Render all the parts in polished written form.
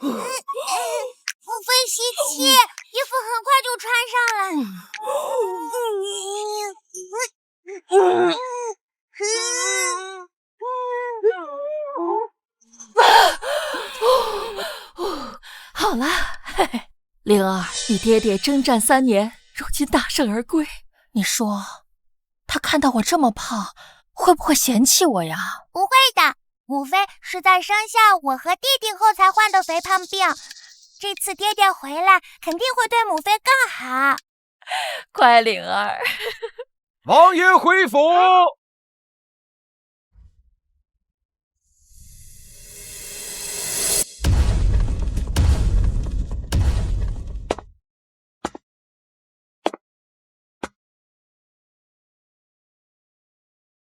母妃吸气，衣服很快就穿上了。好了，嘿嘿，灵儿，你爹爹征战3年，如今大胜而归，你说他看到我这么胖，会不会嫌弃我呀？不会的，母妃是在生下我和弟弟后才患的肥胖病。这次爹爹回来，肯定会对母妃更好。乖灵儿。王爷回府。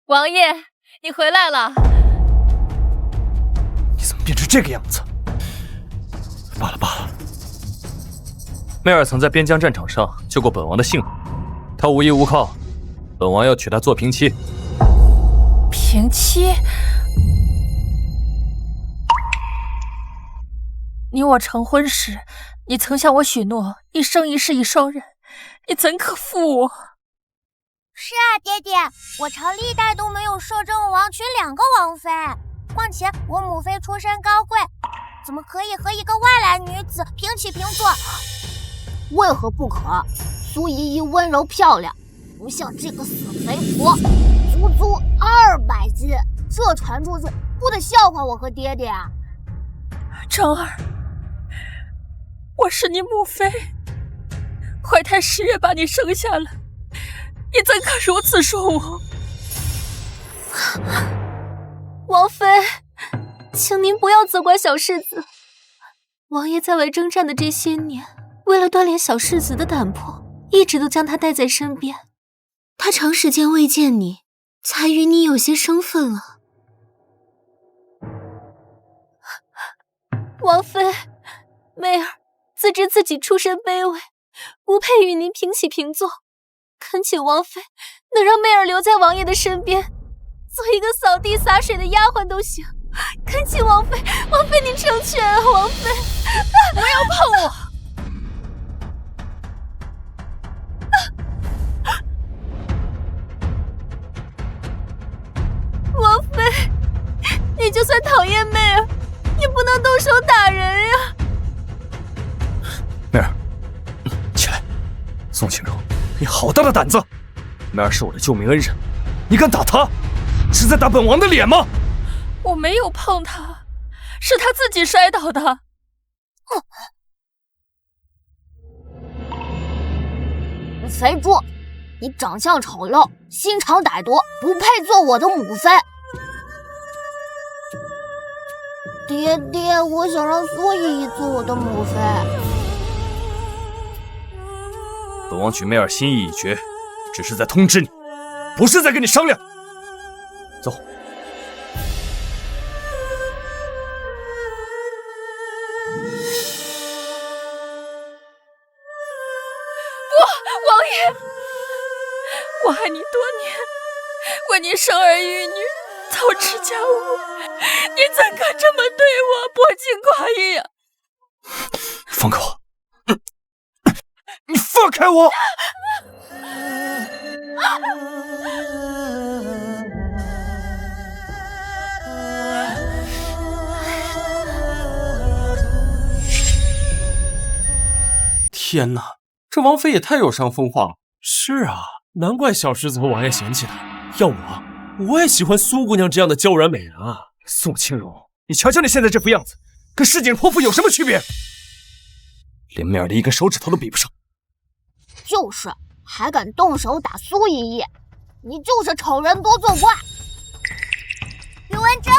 王爷，你回来了。你怎么变成这个样子？罢了罢了。媚儿曾在边疆战场上救过本王的性命，她无依无靠，本王要娶她做平妻。平妻？你我成婚时，你曾向我许诺一生一世一双人，你怎可负我？是啊，爹爹，我朝历代都没有摄政王娶2个王妃，况且我母妃出身高贵，怎么可以和一个外来女子平起平坐？为何不可？苏依依温柔漂亮，不像这个死肥婆，足足200斤，这传出去不得笑话我和爹爹啊！成儿，我是你母妃，怀胎10月把你生下来，你怎可如此说我？王妃，请您不要责怪小世子。王爷在外征战的这些年，为了锻炼小世子的胆魄，一直都将他带在身边。他长时间未见你，才与你有些生分了。王妃，媚儿自知自己出身卑微，不配与您平起平坐，恳请王妃能让媚儿留在王爷的身边，做一个扫地洒水的丫鬟都行。恳请王妃，王妃您成全啊！王妃，不要碰我！王妃，你就算讨厌媚儿，也不能动手打人呀！媚儿，起来！宋清柔，你好大的胆子！媚儿是我的救命恩人，你敢打她，是在打本王的脸吗？我没有碰她，是她自己摔倒的。肥猪，你长相丑陋，心肠歹毒，不配做我的母妃。爹爹，我想让苏依依做我的母妃。本王举媚儿心意已决，只是在通知你，不是在跟你商量。走。王爷，我爱你多年，为你生儿育女，操持家务，你怎可这么对我，薄情寡义呀？放开我！你放开我！天哪，这王妃也太有伤风化了。是啊，难怪小世子和王爷嫌弃她。要我也喜欢苏姑娘这样的娇软美人啊。宋清柔，你瞧瞧你现在这副样子，跟市井泼妇有什么区别？连媚儿的一根手指头都比不上。就是，还敢动手打苏依依，你就是丑人多作怪。宇文铮，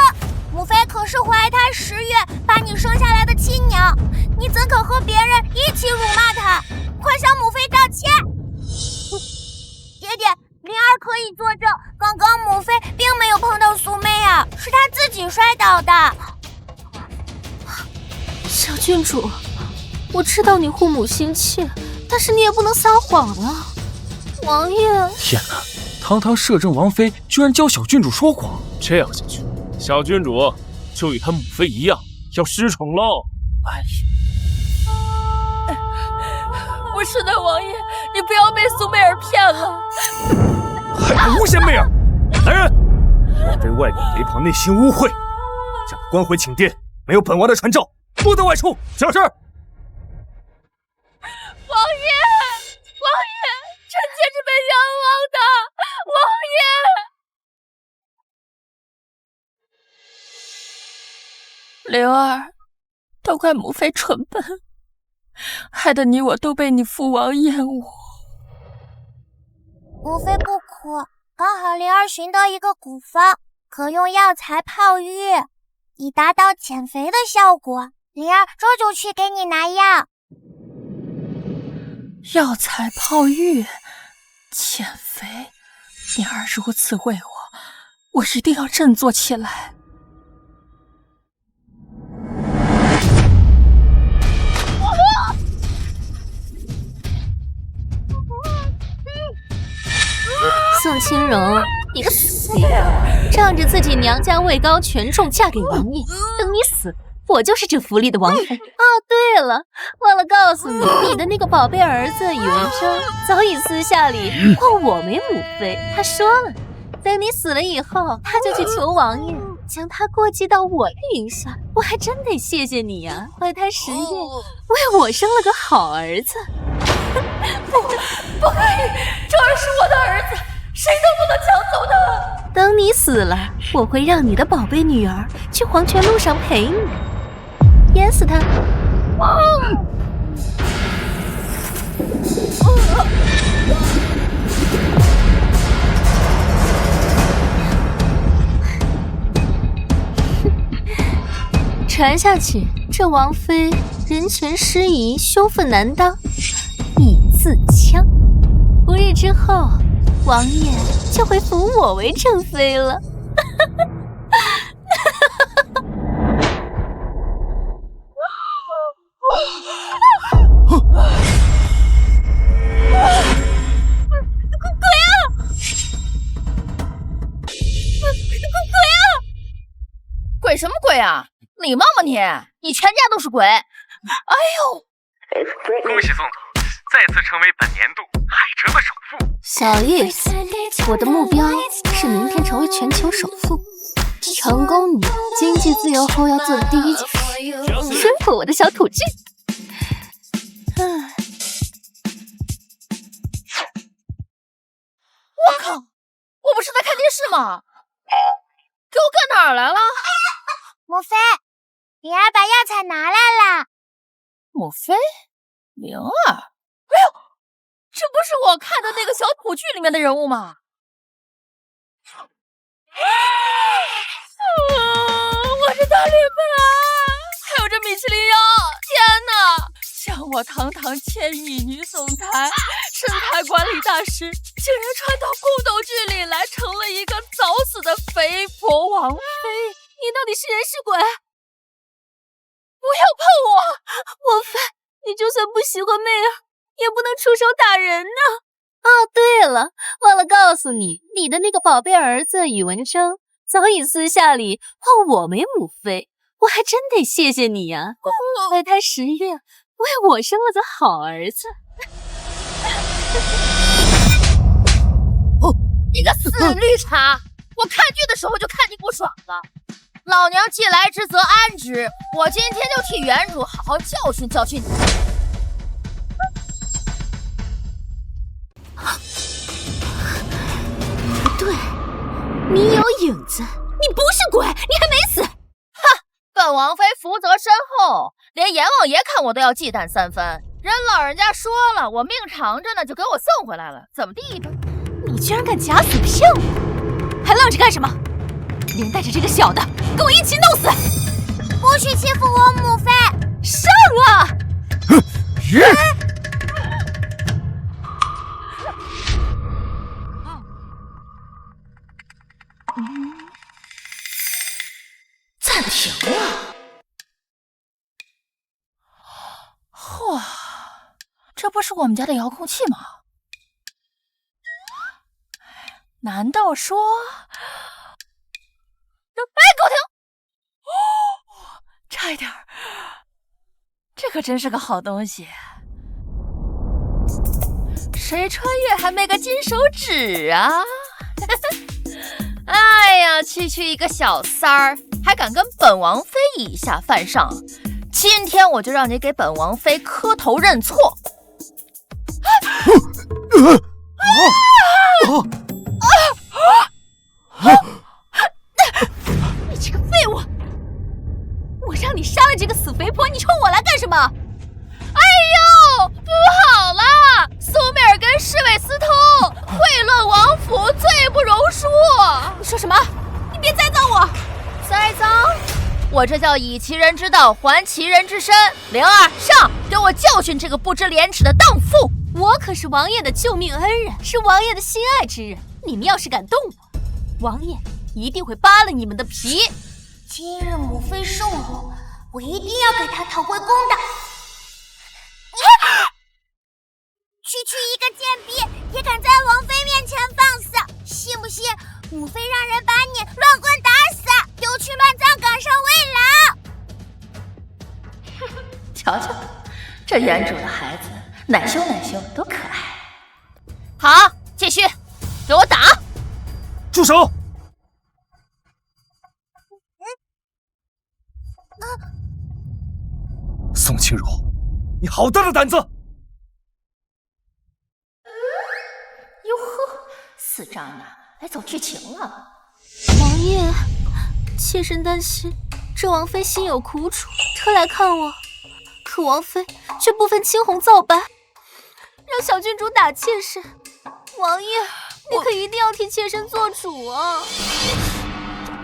母妃可是怀胎10月把你生下来的亲娘，你怎可和别人一起辱骂她？快向母妃道歉！爹爹，灵儿可以作证，刚刚母妃并没有碰到苏媚儿，是她自己摔倒的。小郡主，我知道你护母心切，但是你也不能撒谎啊！王爷，天哪，堂堂摄政王妃居然教小郡主说谎，这样下去，小郡主就与她母妃一样要失宠喽。哎呀，不是的，王爷，你不要被苏媚儿骗了。还敢诬陷媚儿！来人，对外面雷旁内心污秽，将他关回寝殿。没有本王的传召，不得外出。小事。王爷，臣妾是被冤枉的，王爷。灵儿，都怪母妃蠢笨，害得你我都被你父王厌恶。母妃不苦，刚好灵儿寻得一个古方，可用药材泡浴，以达到减肥的效果。灵儿这就去给你拿药。药材泡浴，减肥。灵儿如此为我一定要振作起来。宋清荣，你个死爷儿，仗着自己娘家位高权重嫁给王爷，等你死，我就是这府里的王妃。哦，对了，忘了告诉你，你的那个宝贝儿子宇文铮早已私下里封我为母妃。他说了，等你死了以后，他就去求王爷，将他过继到我的名下。我还真得谢谢你啊，怀胎10月，为我生了个好儿子。不可以，这儿是我的儿子，谁都不能抢走他。等你死了，我会让你的宝贝女儿去黄泉路上陪你，淹死他。传下去，这王妃人权失仪，羞愤难当，已自戕。不日之后，王爷就会封我为正妃了。鬼什么鬼啊！礼貌吗你？你全家都是鬼！哎呦！恭喜宋总再次成为本年度海城的首富。小意思，我的目标是明天成为全球首富。成功女经济自由后要做的第一件事，驯服我的小土巨。我靠！我不是在看电视吗？给我干哪儿来了？母妃，灵儿把药材拿来了。母妃，灵儿，哎呦，这不是我看的那个小土剧里面的人物吗？我是大脸盆啊，还有这米其林药，天哪！想我堂堂千亿女总裁、身材管理大师，竟然穿到宫斗剧里来，成了一个早死的肥婆王妃。你到底是人是鬼？不要碰我！王妃，你就算不喜欢媚儿，也不能出手打人呢。哦，对了，忘了告诉你，你的那个宝贝儿子宇文铮早已私下里封我为母妃，我还真得谢谢你呀！怀胎10月，为我生了个好儿子。你个死绿茶！我看剧的时候就看你不爽了。老娘既来之则安之，我今天就替原主好好教训教训你。不对，你有影子，你不是鬼，你还没死。本王妃福泽深厚，连阎王爷看我都要忌惮3分。人老人家说了，我命长着呢，就给我送回来了，怎么地吧？你居然敢假死骗我，还愣着干什么？连带着这个小的，跟我一起弄死！不许欺负我母妃！上啊！暂停啊！哇，这不是我们家的遥控器吗？难道说……哎，给我停！哦，差一点儿！这可真是个好东西。谁穿越还没个金手指啊？哎呀，区区一个小三儿，还敢跟本王妃以下犯上！今天我就让你给本王妃磕头认错！你这个废物！我让你杀了这个死肥婆，你冲我来干什么？哎呦，不好了！苏美尔跟侍卫私通，贿赂王府，罪不容恕！你说什么？你别栽赃我！栽赃？我这叫以其人之道还其人之身。灵儿，上，给我教训这个不知廉耻的荡妇！我可是王爷的救命恩人，是王爷的心爱之人。你们要是敢动我，王爷一定会扒了你们的皮。今日母妃受辱，我一定要给她讨回公道。区区一个贱婢，也敢在王妃面前放肆，信不信母妃让人把你乱棍打死，丢去乱葬岗上喂狼？瞧瞧，这原主的孩子，奶羞奶羞，多可爱！好，继续，给我打！住手！宋清如，你好大的胆子！哟呵，死渣男来走剧情了。王爷，妾身担心这王妃心有苦楚，特来看我。可王妃却不分青红皂白，让小郡主打妾身。王爷，你可一定要替妾身做主啊！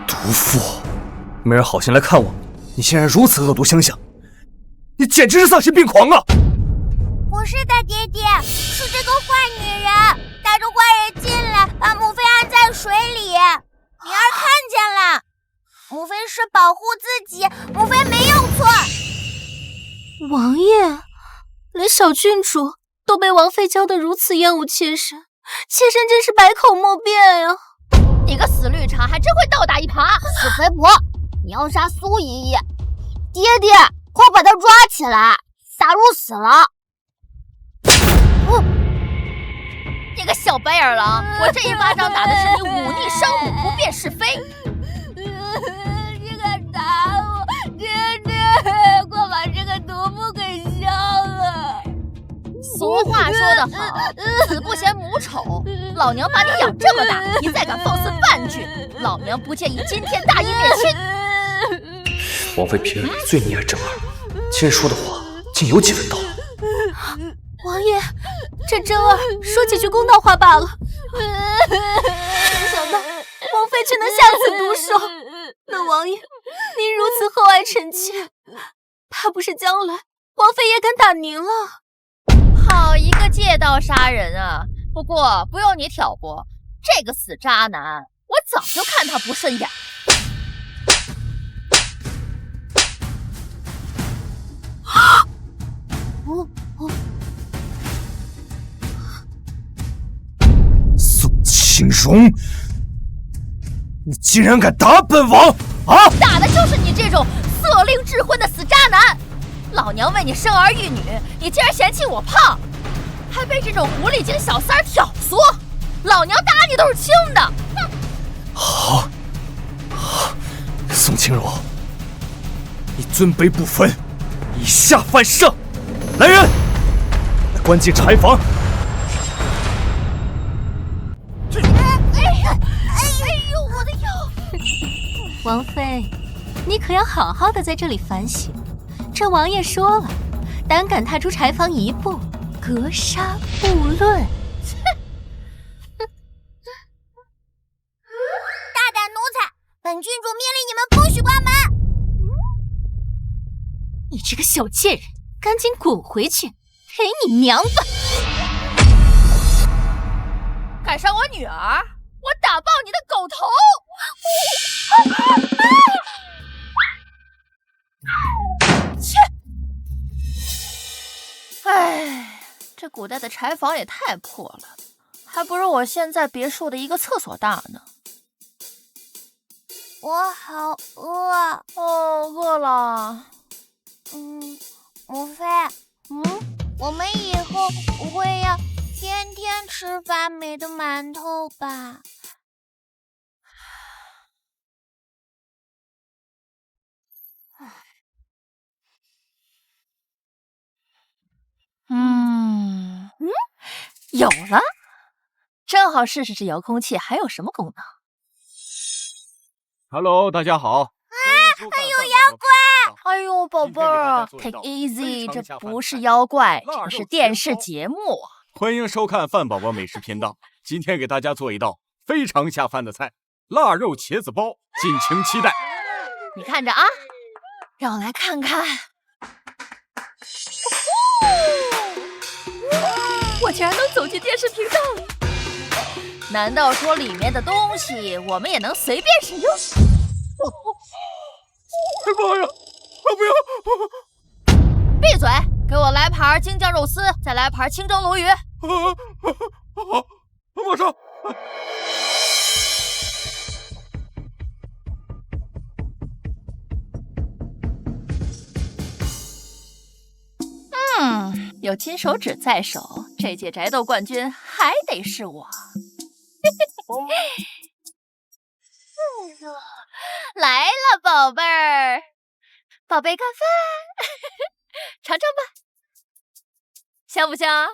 毒妇，梅儿好心来看我，你竟然如此恶毒相向，你简直是丧心病狂啊！不是的，爹爹，是这个坏女人带着坏人进来，把母妃按在水里。灵儿看见了，母妃是保护自己，母妃没有错。王爷，连小郡主都被王妃教得如此厌恶妾身，妾身真是百口莫辩呀！你个死绿茶，还真会倒打一耙！死肥婆，你要杀苏姨姨，爹爹，快把她抓起来，撒入死了！你个小白眼狼，我这一巴掌打的是你忤逆生母，不辨是非。这个打我，爹爹，快把这个毒妇给消了！俗话说得好，子不嫌母丑。老娘把你养这么大，你再敢放肆半句，老娘不介意今天大义灭亲。王妃平日里最溺爱正儿，今日说的话竟有几分道理。王爷，这真儿说几句公道话罢了，没想到王妃却能下此毒手。那王爷，您如此厚爱臣妾，怕不是将来王妃也敢打您了。好一个借刀杀人啊！不过不用你挑拨，这个死渣男，我早就看他不顺眼。宋清荣，你竟然敢打本王啊！打的就是你这种色令智昏的死渣男！老娘为你生儿育女，你竟然嫌弃我胖，还被这种狐狸精小三挑唆，老娘打你都是轻的！哼！好，宋清荣，你尊卑不分，以下犯上！来人，来关进柴房！哎呦，我的腰！王妃，你可要好好的在这里反省。这王爷说了，胆敢踏出柴房一步，格杀不论。大胆奴才，本郡主命令你们不许关门！你这个小贱人，赶紧滚回去，给你娘吧！敢伤我女儿，我打爆你的狗头！切！哎，这古代的柴房也太破了，还不如我现在别墅的一个厕所大呢。我好饿。哦，饿了。母妃，我们以后不会要天天吃发霉的馒头吧？有了，正好试试这遥控器还有什么功能。Hello， 大家好。还有妖怪！哎呦，宝贝儿 ，Take easy， 这不是妖怪，这是电视节目。欢迎收看饭宝宝美食频道。今天给大家做一道非常下饭的菜——腊肉茄子包，敬请期待。你看着啊，让我来看看。我竟然能走进电视频道里！难道说里面的东西我们也能随便使用？妈呀！不要！闭嘴！给我来盘京酱肉丝，再来盘清蒸鲈鱼。好，马上。有金手指在手，这届宅斗冠军还得是我。来了，宝贝儿，宝贝干饭，尝尝吧，香不香？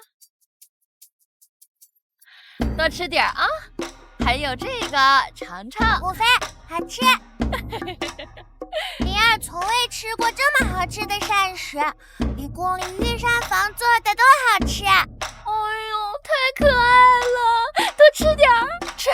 多吃点啊！还有这个，尝尝。母妃，好吃。灵儿从未吃过这么好吃的膳食，比宫里御膳房做的都好吃。哎呦，太可爱了！多吃点儿，吃。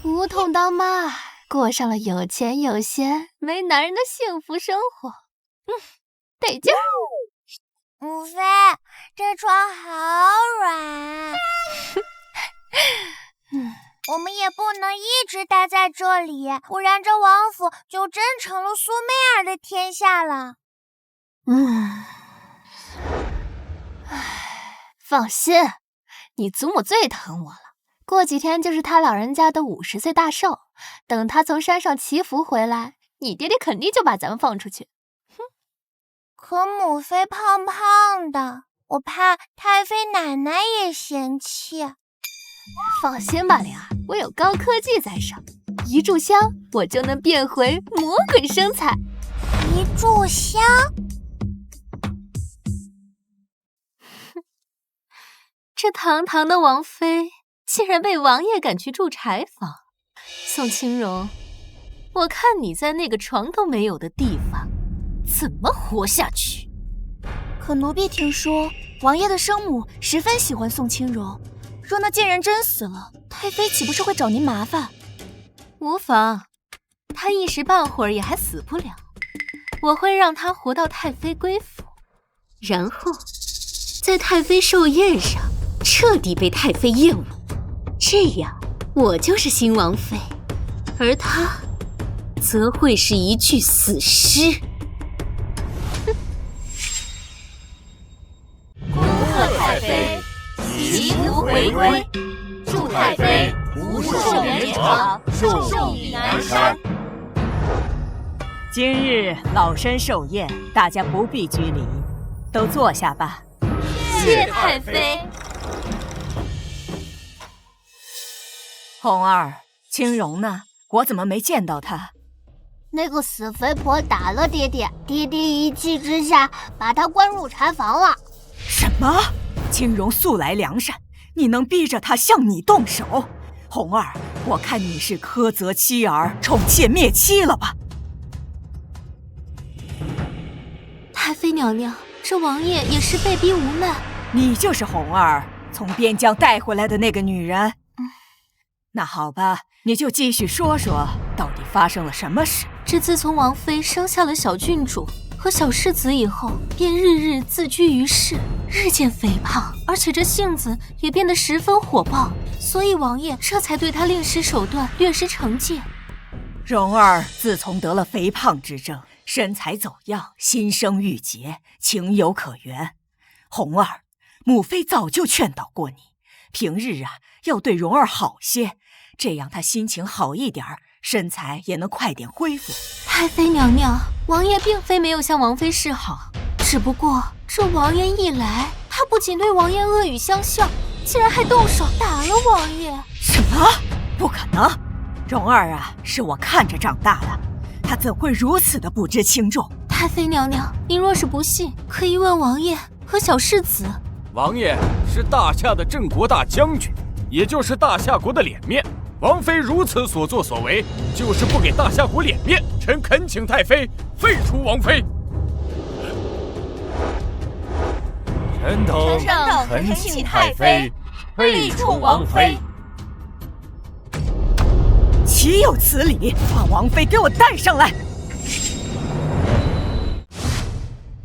武统当妈，过上了有钱有闲没男人的幸福生活。得劲儿。母妃，这床好软。我们也不能一直待在这里，不然这王府就真成了苏媚儿的天下了。放心，你祖母最疼我了。过几天就是他老人家的50岁大寿，等他从山上祈福回来，你爹爹肯定就把咱们放出去。可母妃胖胖的，我怕太妃奶奶也嫌弃。放心吧，灵儿，我有高科技在手，一炷香我就能变回魔鬼身材。一炷香？这堂堂的王妃竟然被王爷赶去住柴房。宋清荣，我看你在那个床都没有的地方怎么活下去？可奴婢听说王爷的生母十分喜欢宋清荣，若那贱人真死了，太妃岂不是会找您麻烦？无妨，她一时半会儿也还死不了，我会让她活到太妃归府，然后在太妃寿宴上彻底被太妃厌恶，这样我就是新王妃，而她则会是一具死尸。恭贺太妃祈福回归，祝太妃无寿延长，寿比南山。今日老身寿宴，大家不必拘礼，都坐下吧。谢太妃。红儿，清荣呢？我怎么没见到她？那个死肥婆打了爹爹，爹爹一气之下把她关入柴房了。什么？清荣素来良善，你能逼着她向你动手？红儿，我看你是苛责妻儿，宠妾灭妻了吧？太妃娘娘，这王爷也是被逼无奈。你就是红儿从边疆带回来的那个女人。那好吧，你就继续说说，到底发生了什么事？这自从王妃生下了小郡主和小世子以后，便日日自居于世，日渐肥胖，而且这性子也变得十分火爆，所以王爷这才对她令施手段，略施惩戒。蓉儿自从得了肥胖之症，身材走样，心生郁结，情有可原。红儿，母妃早就劝导过你，平日要对蓉儿好些，这样她心情好一点，身材也能快点恢复。太妃娘娘，王爷并非没有向王妃示好，只不过这王爷一来，他不仅对王爷恶语相向，竟然还动手打了王爷。什么？不可能！蓉儿是我看着长大的，她怎会如此的不知轻重？太妃娘娘，您若是不信，可以问王爷和小世子。王爷是大夏的镇国大将军，也就是大夏国的脸面。王妃如此所作所为，就是不给大夏国脸面。臣恳请太妃废除王妃。臣等恳请太妃废除王妃。岂有此理！把王妃给我带上来！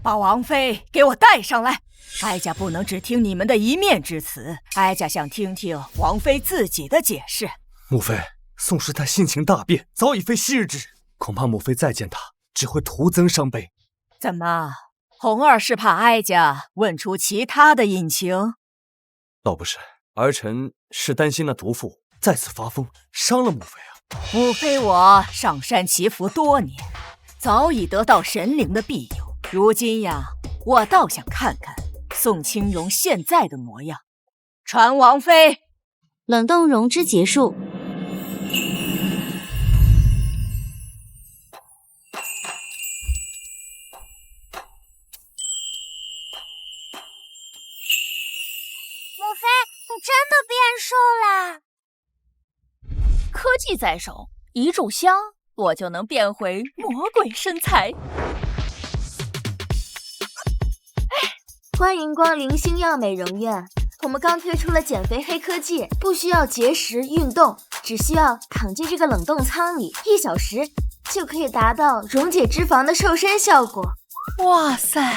把王妃给我带上来！哀家不能只听你们的一面之词，哀家想听听王妃自己的解释。母妃，宋师太性情大变，早已非昔日之人，恐怕母妃再见她，只会徒增伤悲。怎么，红儿是怕哀家问出其他的隐情？倒不是，儿臣是担心那毒妇再次发疯，伤了母妃啊。母妃我上山祈福多年，早已得到神灵的庇佑。如今我倒想看看宋清荣现在的模样。传王妃。冷冻溶脂结束。母妃，你真的变瘦啦！科技在手，一炷香，我就能变回魔鬼身材。欢迎光临星耀美容院，我们刚推出了减肥黑科技，不需要节食运动，只需要躺进这个冷冻舱里1小时，就可以达到溶解脂肪的瘦身效果。哇塞！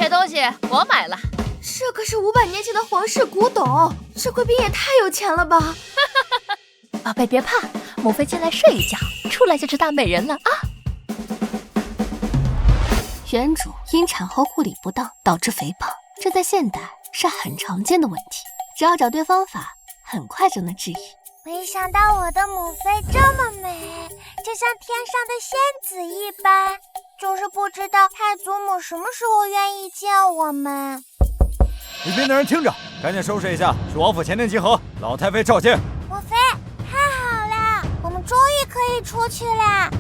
这东西我买了。这可是500年前的皇室古董，这贵宾也太有钱了吧！宝贝别怕，母妃进来睡一觉，出来就是大美人了啊！原主因产后护理不当导致肥胖，这在现代是很常见的问题，只要找对方法，很快就能治愈。没想到我的母妃这么美，就像天上的仙子一般，就是不知道太祖母什么时候愿意见我们。里边的人听着，赶紧收拾一下，去王府前殿集合，老太妃召见。母妃，太好了，我们终于可以出去啦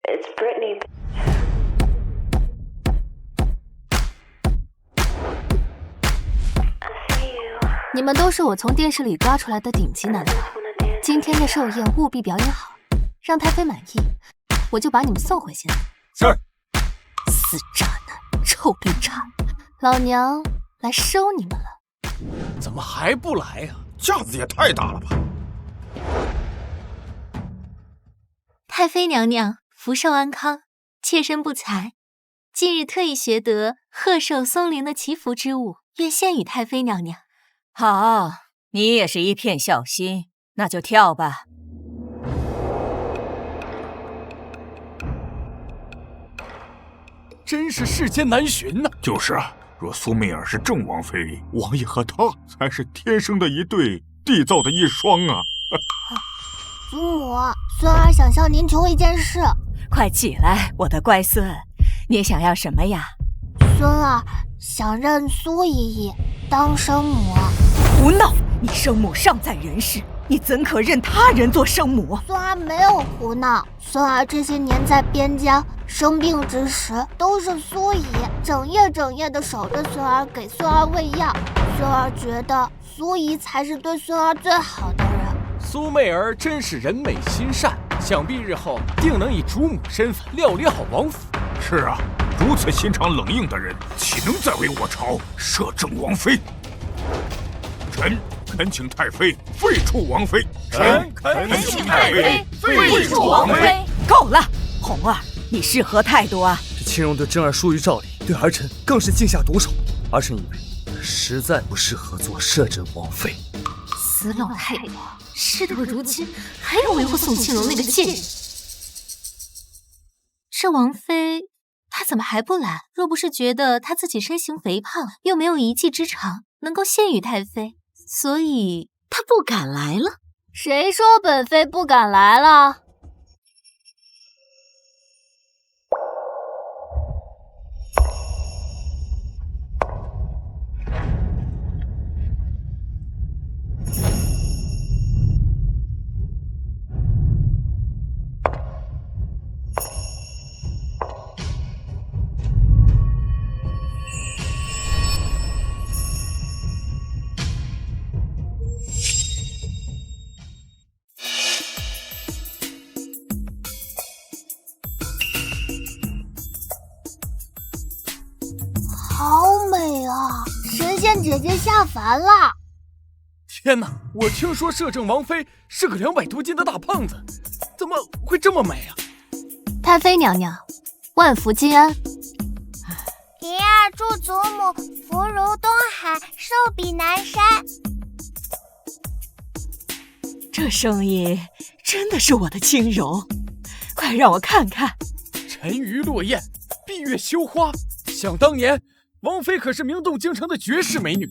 ！It's Britney. 你们都是我从电视里抓出来的顶级男团，今天的寿宴务必表演好，让太妃满意，我就把你们送回现在。是。死渣男，臭绿茶，老娘来收你们了。怎么还不来呀？架子也太大了吧！太妃娘娘福寿安康，妾身不才，近日特意学得贺寿松灵的祈福之物，愿献与太妃娘娘。好，你也是一片孝心，那就跳吧。真是世间难寻呐！就是啊，若苏媚儿是正王妃，王爷和她才是天生的一对，缔造的一双啊！祖母，孙儿想向您求一件事。快起来，我的乖孙，你想要什么呀？孙儿想认苏姨姨当生母。胡闹！你生母尚在人世，你怎可认他人做生母？孙儿没有胡闹，孙儿这些年在边疆生病之时，都是苏姨整夜的守着孙儿，给孙儿喂药。孙儿觉得苏姨才是对孙儿最好的人。苏媚儿真是人美心善，想必日后定能以主母身份料理好王府。是啊，如此心肠冷硬的人，岂能再为我朝摄政王妃？臣恳请太妃废黜王妃。臣恳请太妃废黜王妃。够了，红儿，你是何态度啊？这清荣对真儿疏于照理，对儿臣更是尽下毒手。儿臣以为实在不适合做摄政王妃。死老太婆，事到如今，还要维护宋庆荣那个贱人。这王妃，她怎么还不来？若不是觉得她自己身形肥胖，又没有一技之长能够献与太妃，所以她不敢来了。谁说本妃不敢来了？好美啊！神仙姐姐下凡了！天哪！我听说摄政王妃是个200多斤的大胖子，怎么会这么美啊？太妃娘娘，万福金安。平儿祝祖母福如东海，寿比南山。这声音真的是我的轻柔，快让我看看。沉鱼落雁，闭月羞花。想当年，王妃可是名动京城的绝世美女。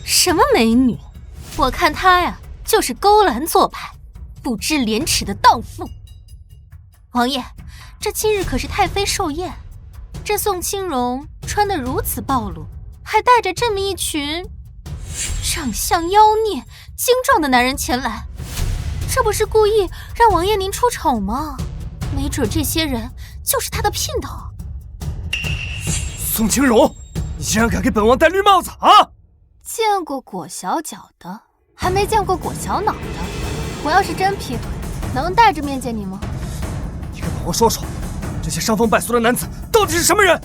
什么美女？我看她呀，就是勾栏做派，不知廉耻的荡妇。王爷，这今日可是太妃寿宴，这宋清荣穿得如此暴露，还带着这么一群长相妖孽、精壮的男人前来，这不是故意让王爷您出丑吗？没准这些人就是他的姘头。宋清荣，你竟然敢给本王戴绿帽子啊！见过裹小脚的，还没见过裹小脑的。我要是真劈腿，能带着面见你吗？你跟本王说说，这些伤风败俗的男子到底是什么人？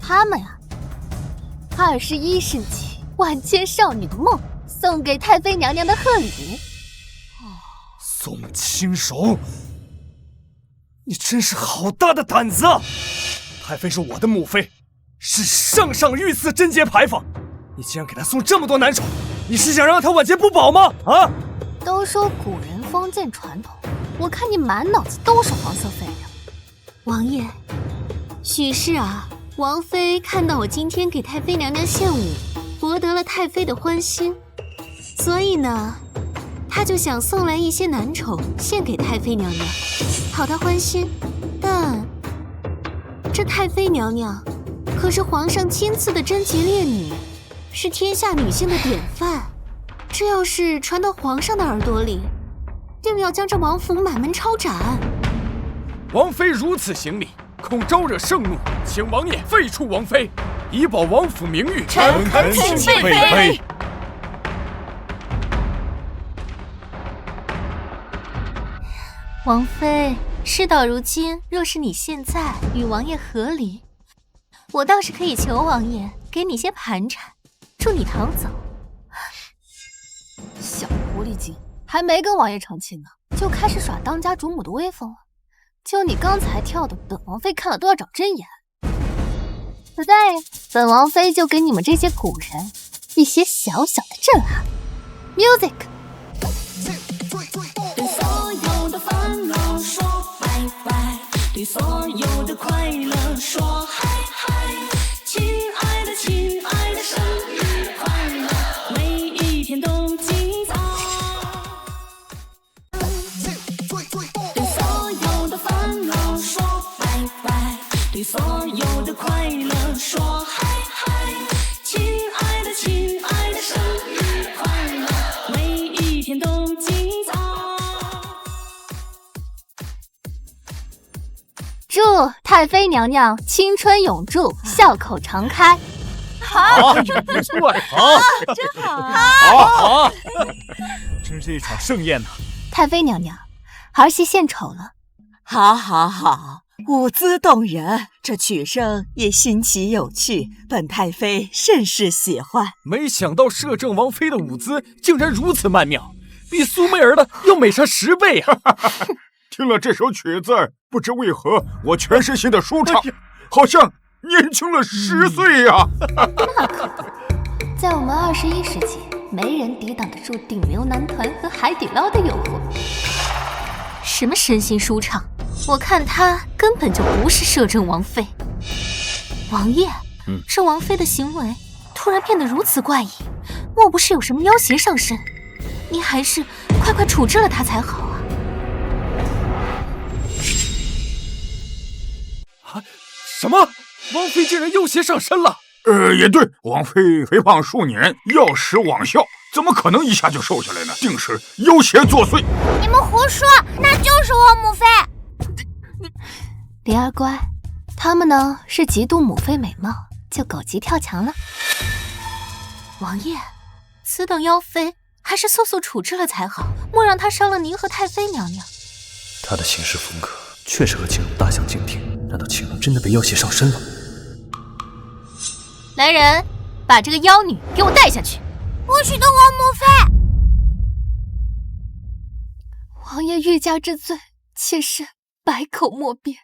他们呀，21世纪万千少女的梦，送给太妃娘娘的贺礼。宋清荣，你真是好大的胆子啊！太妃是我的母妃，是上上御赐贞洁牌坊，你竟然给她送这么多男宠，你是想让她晚节不保吗？啊！都说古人封建传统，我看你满脑子都是黄色废料。王爷，许是啊，王妃看到我今天给太妃娘娘献舞，博得了太妃的欢心，所以呢，她就想送来一些男宠献给太妃娘娘，讨她欢心。但这太妃娘娘可是皇上亲赐的贞洁烈女，是天下女性的典范。这要是传到皇上的耳朵里，定要将这王府满门抄斩。王妃如此行礼，恐招惹盛怒，请王爷废黜王妃，以保王府名誉。臣恳请废妃。王妃，事到如今，若是你现在与王爷和离，我倒是可以求王爷给你些盘缠，助你逃走。小狐狸精，还没跟王爷成亲呢，就开始耍当家主母的威风了。就你刚才跳的，本王妃看了都要长针眼。Today， 本王妃就给你们这些古人一些小小的震撼。Music。对所有的烦恼说拜拜，对所有的快乐说嗨嗨，亲爱的亲爱的，生日快乐，每一天都精彩。对所有的烦恼说拜拜，对所有的快乐说嗨嗨，亲爱的亲爱的，生日快乐，每一天都精彩。祝太妃娘娘青春永驻，笑口常开。好，不错，好，真好，好，真是一场盛宴呐！太妃娘娘，儿媳献丑了。好，好，好，舞姿动人，这曲声也新奇有趣，本太妃甚是喜欢。没想到摄政王妃的舞姿竟然如此曼妙，比苏媚儿的要美上10倍啊！听了这首曲子，不知为何我全身心的舒畅，好像年轻了10岁呀！在我们21世纪，没人抵挡得住顶流男团和海底捞的诱惑。什么身心舒畅？我看他根本就不是摄政王妃。王爷，这王妃的行为突然变得如此怪异，莫不是有什么妖邪上身？你还是快处置了她才好啊！什么？王妃竟然妖邪上身了？也对，王妃肥胖数年，药食罔效，怎么可能一下就瘦下来呢？定是妖邪作祟。你们胡说，那就是我母妃。灵儿乖，他们呢是嫉妒母妃美貌，就狗急跳墙了。王爷，此等妖妃还是速处置了才好，莫让她伤了您和太妃娘娘。他的行事风格确实和青龙大相径庭，难道青龙真的被妖邪上身了？来人，把这个妖女给我带下去！不许动我母妃！王爷欲加之罪，妾身百口莫辩。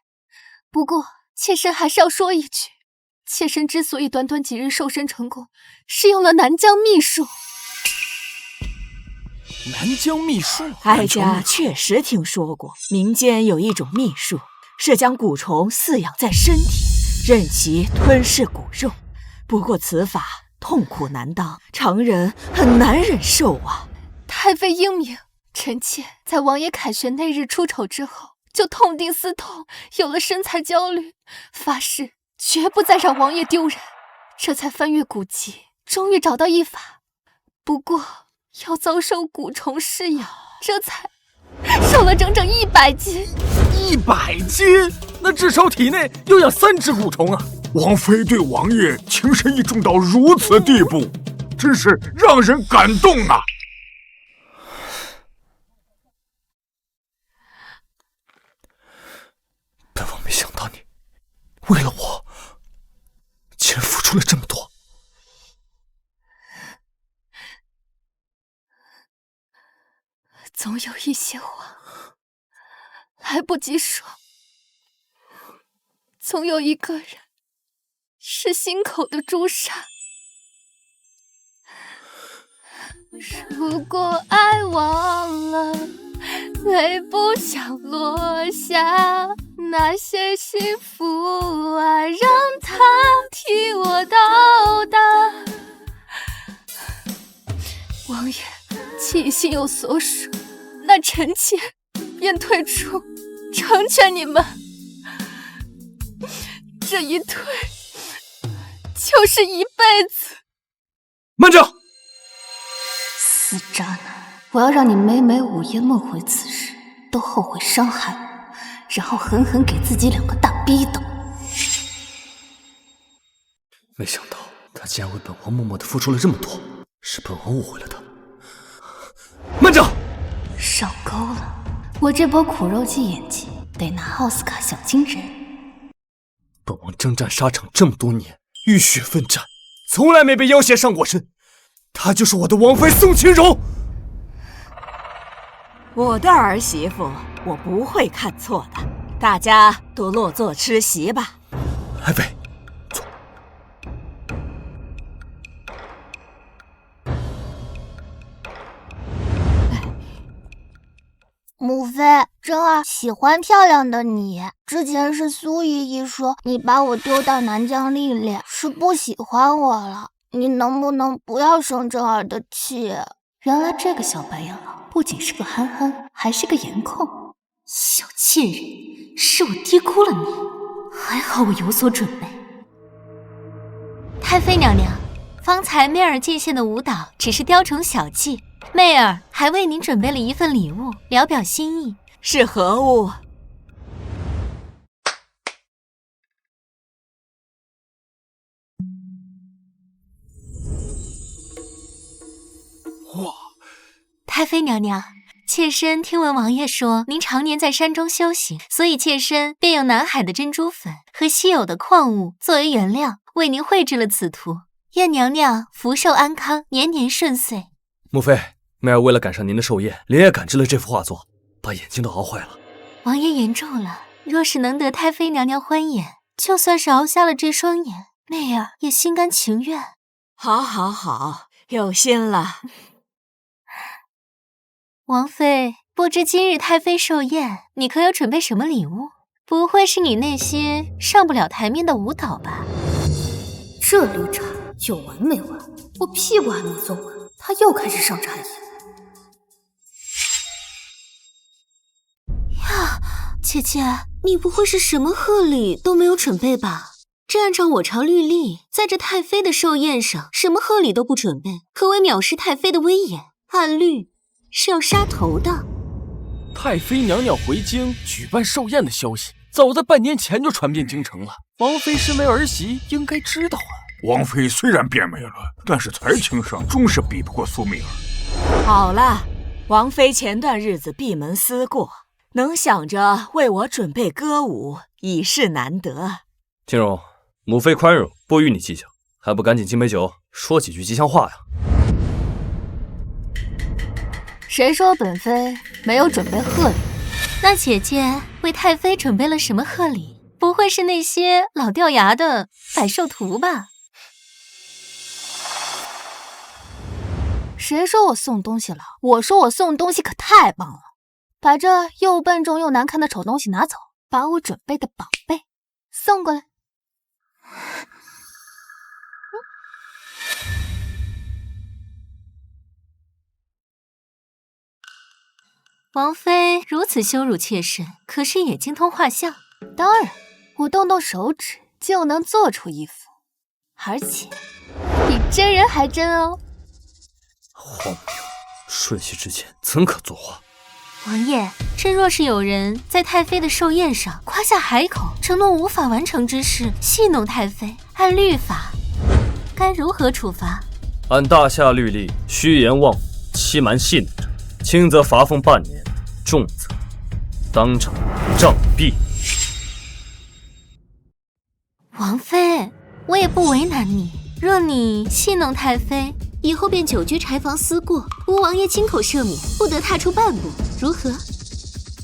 不过，妾身还是要说一句，妾身之所以短短几日瘦身成功，是用了南疆秘术。南疆秘术？哀家确实听说过，民间有一种秘术，是将蛊虫饲养在身体，任其吞噬蛊肉。不过此法痛苦难当，常人很难忍受啊。太妃英明，臣妾在王爷凯旋那日出丑之后，就痛定思痛，有了身材焦虑，发誓绝不再让王爷丢人，这才翻阅古籍，终于找到一法。不过要遭受蛊虫噬养，这才瘦了整整100斤。100斤？那至少体内要养3只蛊虫啊！王妃对王爷情深意重到如此地步，真是让人感动啊！本王没想到你为了我，竟然付出了这么多。总有一些话来不及说，总有一个人是心口的朱砂。如果爱忘了，泪不想落下，那些幸福啊，让它替我到达。王爷，既已心有所属，那臣妾便退出，成全你们。这一退就是一辈子。慢着！死渣男，我要让你每每午夜梦回此事，都后悔伤害我，然后狠狠给自己2个大逼斗。没想到他竟然为本王默默地付出了这么多，是本王误会了他。慢着！上钩了，我这波苦肉计演技得拿奥斯卡小金人。本王征战沙场这么多年，浴血奋战，从来没被妖邪上过身。她就是我的王妃宋清荣。我的儿媳妇，我不会看错的。大家都落座吃席吧。爱妃，坐。母妃，真儿喜欢漂亮的你。之前是苏依依说你把我丢到南疆历练，是不喜欢我了。你能不能不要生真儿的气？原来这个小白眼狼不仅是个憨憨，还是个颜控。小贱人，是我低估了你，还好我有所准备。太妃娘娘，方才媚儿进献的舞蹈只是雕虫小技，媚儿还为您准备了一份礼物，聊表心意。是何物？哇！太妃娘娘，妾身听闻王爷说您常年在山中修行，所以妾身便用南海的珍珠粉和稀有的矿物作为原料，为您绘制了此图。愿娘娘福寿安康，年年顺遂。母妃，媚儿为了赶上您的寿宴，连夜赶制了这幅画作，把眼睛都熬坏了。王爷言重了，若是能得太妃娘娘欢颜，就算是熬瞎了这双眼，媚儿也心甘情愿。好，好，好，有心了。王妃，不知今日太妃寿宴，你可有准备什么礼物？不会是你那些上不了台面的舞蹈吧？这绿茶有完没完？我屁股还没坐稳，他又开始上茶椅。呀，姐姐，你不会是什么贺礼都没有准备吧？这按照我朝律例，在这太妃的寿宴上，什么贺礼都不准备，可谓藐视太妃的威严。按律是要杀头的。太妃娘娘回京举办寿宴的消息，早在半年前就传遍京城了。王妃身为儿媳，应该知道啊。王妃虽然变美了，但是才情上终是比不过苏媚儿。好了，王妃前段日子闭门思过，能想着为我准备歌舞，已是难得。金荣，母妃宽容，不与你计较，还不赶紧敬杯酒，说几句吉祥话呀？谁说本妃没有准备贺礼？那姐姐为太妃准备了什么贺礼？不会是那些老掉牙的百寿图吧？谁说我送东西了？我说我送东西可太棒了，把这又笨重又难看的丑东西拿走，把我准备的宝贝送过来。王妃如此羞辱妾身，可是也精通画像？当然，我动动手指就能做出一幅，而且比真人还真哦。荒谬！瞬息之间怎可作画？王爷，这若是有人在太妃的寿宴上夸下海口，承诺无法完成之事，戏弄太妃，按律法该如何处罚？按大夏律例，虚言妄语、欺瞒戏弄者，轻则罚俸半年，重则当场杖毙。王妃，我也不为难你，若你戏弄太妃，以后便久居柴房思过，吾王爷亲口赦免，不得踏出半步，如何？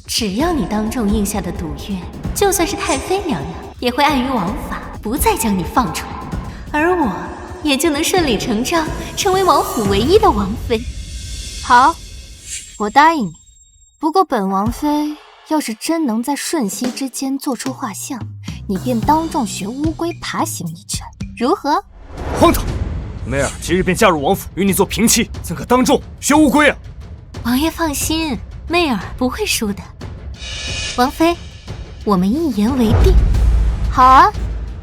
只要你当众应下的赌约，就算是太妃娘娘也会碍于王法，不再将你放出，而我也就能顺理成章成为王府唯一的王妃。好，我答应你。不过本王妃要是真能在瞬息之间做出画像，你便当众学乌龟爬行一圈，如何？荒唐！媚儿即日便嫁入王府，与你做平妻，怎可当众学乌龟啊？王爷放心，媚儿不会输的。王妃，我们一言为定。好啊，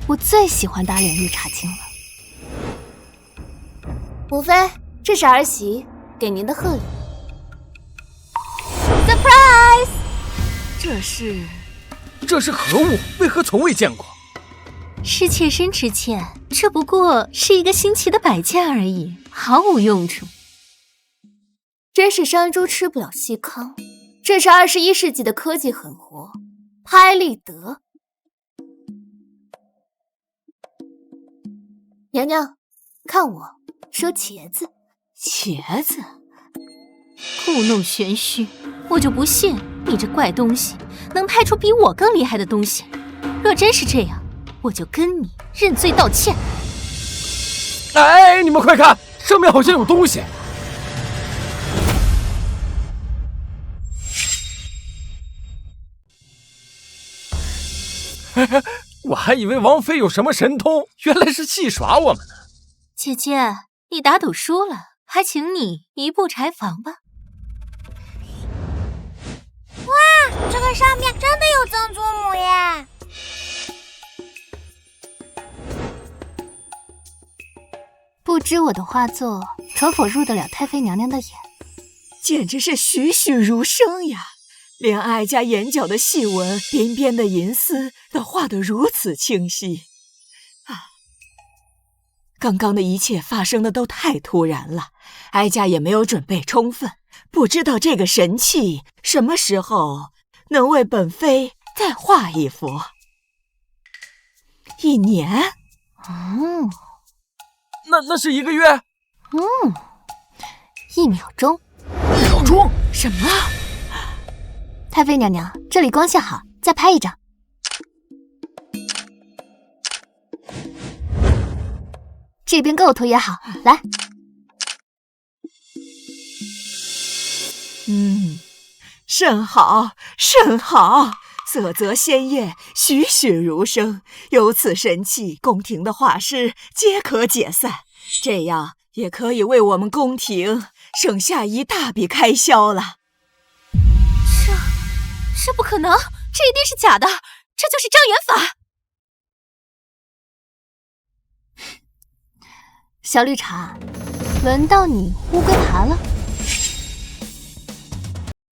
我最喜欢打脸绿茶精了。母妃，这是儿媳给您的贺礼。Surprise！ 这是何物？为何从未见过？是妾身之妾，这不过是一个新奇的摆件而已，毫无用处。真是山猪吃不了细糠，这是21世纪的科技狠活，拍立得。娘娘，看我收茄子。茄子？故弄玄虚，我就不信你这怪东西能拍出比我更厉害的东西。若真是这样，我就跟你认罪道歉。哎，你们快看，上面好像有东西。我还以为王妃有什么神通，原来是戏耍我们呢。姐姐，你打赌输了，还请你移步柴房吧。哇，这个上面真的有曾祖母耶！不知我的画作可否入得了太妃娘娘的眼？简直是栩栩如生呀！连哀家眼角的细纹、边边的银丝都画得如此清晰啊！刚刚的一切发生的都太突然了，哀家也没有准备充分，不知道这个神器什么时候能为本妃再画一幅。1年？那是1个月？1秒钟。1秒钟？什么？太妃娘娘，这里光线好，再拍一张。这边构图也好，来。甚好，甚好。色泽鲜艳，栩栩如生。有此神器，宫廷的画师皆可解散，这样也可以为我们宫廷省下一大笔开销了。这不可能，这一定是假的，这就是障眼法。小绿茶，轮到你乌龟爬了。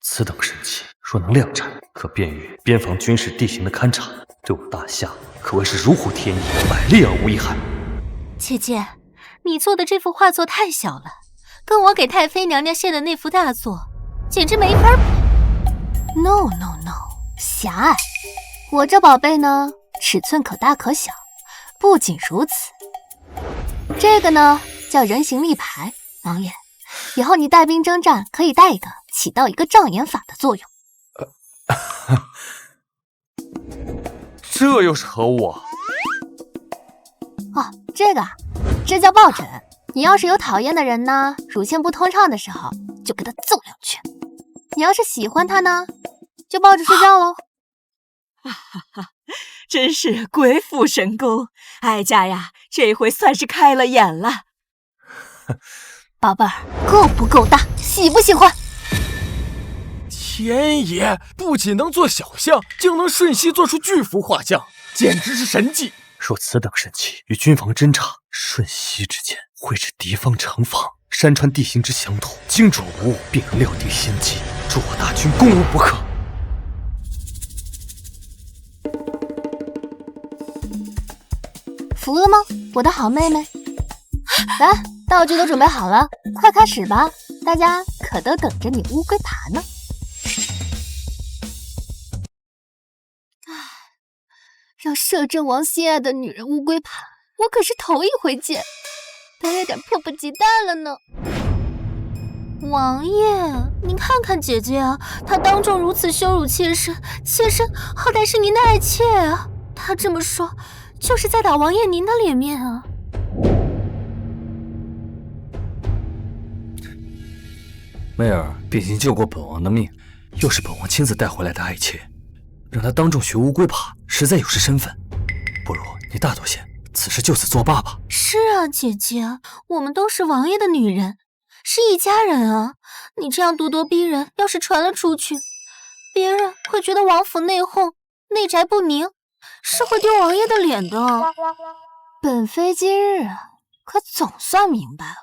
此等神器若能量产，可便于边防军事地形的勘察，对我大夏可谓是如虎添翼，百利而无一害。姐姐，你做的这幅画作太小了，跟我给太妃娘娘献的那幅大作简直没法比。No， 狭隘。我这宝贝呢，尺寸可大可小。不仅如此，这个呢叫人形立牌。王爷，以后你带兵征战可以带一个，起到一个障眼法的作用。这又是何物啊？哦，这个啊，这叫抱枕。你要是有讨厌的人呢，乳腺不通畅的时候，就给他揍2拳。你要是喜欢他呢，就抱着睡觉喽。真是鬼斧神工，哀家呀，这回算是开了眼了。宝贝儿，够不够大？喜不喜欢？天爷，不仅能做小象，竟能瞬息做出巨幅画像，简直是神技！若此等神器与军防侦察，瞬息之间绘制敌方城防、山川地形之详图，精准无误，并能料敌先机，助我大军攻无不克。服了吗，我的好妹妹？来，道具都准备好了，快开始吧！大家可都等着你乌龟爬呢。让摄政王心爱的女人乌龟爬，我可是头一回见，都有点迫不及待了呢。王爷，您看看姐姐啊，她当众如此羞辱妾身，妾身好歹是您的爱妾啊，她这么说，就是在打王爷您的脸面啊。媚儿毕竟救过本王的命，又是本王亲自带回来的爱妾，让她当众学乌龟爬，实在有失身份。不如你大多些，此事就此作罢吧。是啊，姐姐，我们都是王爷的女人，是一家人啊。你这样咄咄逼人，要是传了出去，别人会觉得王府内讧、内宅不宁，是会丢王爷的脸的。本妃今日可总算明白了，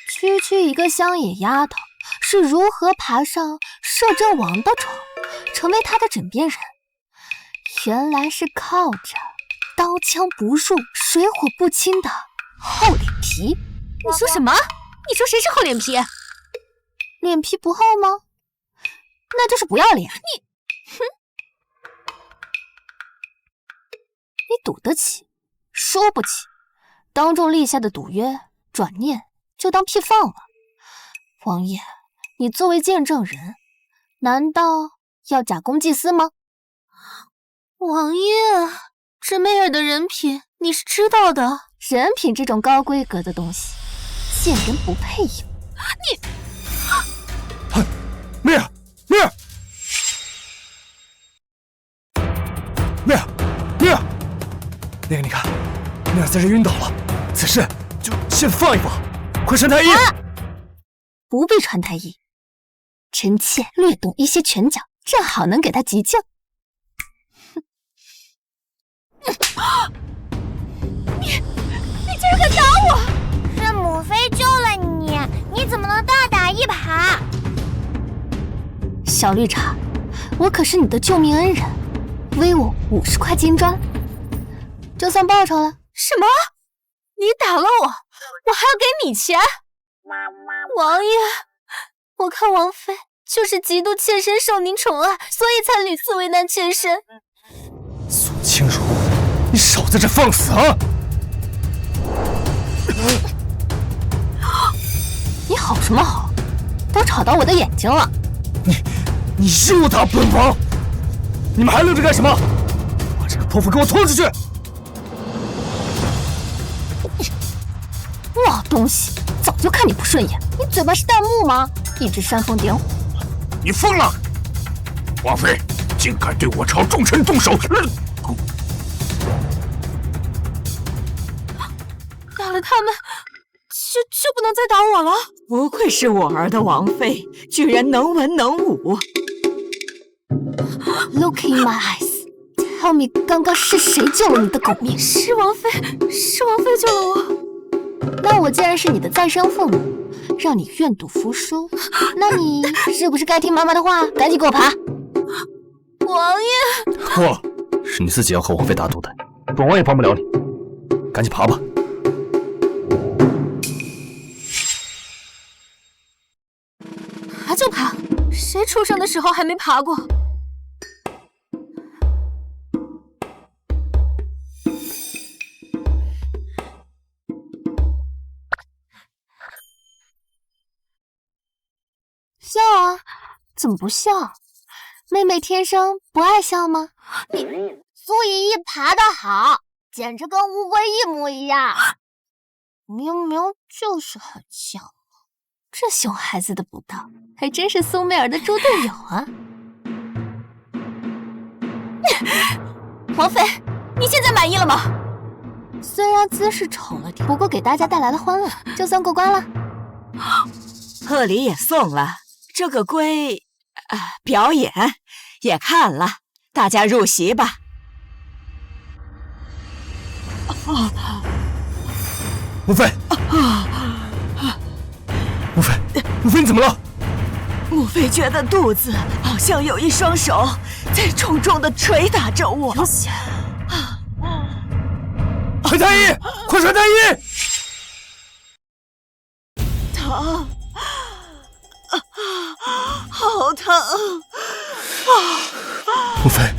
区区一个乡野丫头是如何爬上摄政王的床，成为他的枕边人。原来是靠着刀枪不入、水火不侵的厚脸皮。你说什么？你说谁是厚脸皮？脸皮不厚吗？那就是不要脸。你赌得起，输不起。当众立下的赌约，转念就当屁放了。王爷，你作为见证人，难道要假公济私吗？王爷，这媚儿的人品你是知道的。人品这种高规格的东西，见人不配有。你，媚儿，媚儿，媚儿，媚儿，那个你看，媚儿在这晕倒了，此事就先放一放，快传太医。不必传太医，臣妾略懂一些拳脚，正好能给他急救。你竟然敢打我！是母妃救了你，你怎么能大打一耙？小绿茶，我可是你的救命恩人，威我50块金砖，就算报酬了。什么？你打了我，我还要给你钱？王爷，我看王妃就是嫉妒妾身受您宠爱，所以才屡次为难妾身。苏清如，你少在这放肆啊！你吼什么吼？都吵到我的眼睛了！你又打本王！你们还愣着干什么？把这个泼妇给我拖出去！老东西，早就看你不顺眼，你嘴巴是弹幕吗？一直煽风点火。你疯了！王妃竟敢对我朝重臣动手！打了他们，就不能再打我了？不愧是我儿的王妃，居然能文能武。Look in my eyes, tell me， 刚刚是谁救了你的狗命？是王妃救了我。那我既然是你的再生父母，让你愿赌服输，那你是不是该听妈妈的话，赶紧给我爬？王爷，错了，是你自己要和王妃打赌的，本王也帮不了你，赶紧爬吧。爬就爬，谁出生的时候还没爬过？笑啊，怎么不笑？妹妹天生不爱笑吗？苏依依爬得好，简直跟乌龟一模一样，明明就是很像。这熊孩子的补刀，还真是苏媚儿的猪队友啊！王妃，你现在满意了吗？虽然姿势丑了点，不过给大家带来了欢乐，就算过关了。贺礼也送了，这个龟，表演也看了，大家入席吧。母妃，母妃你怎么了？母妃觉得肚子好像有一双手在重重的捶打着我。传太医，快传太医！疼，好疼！母妃，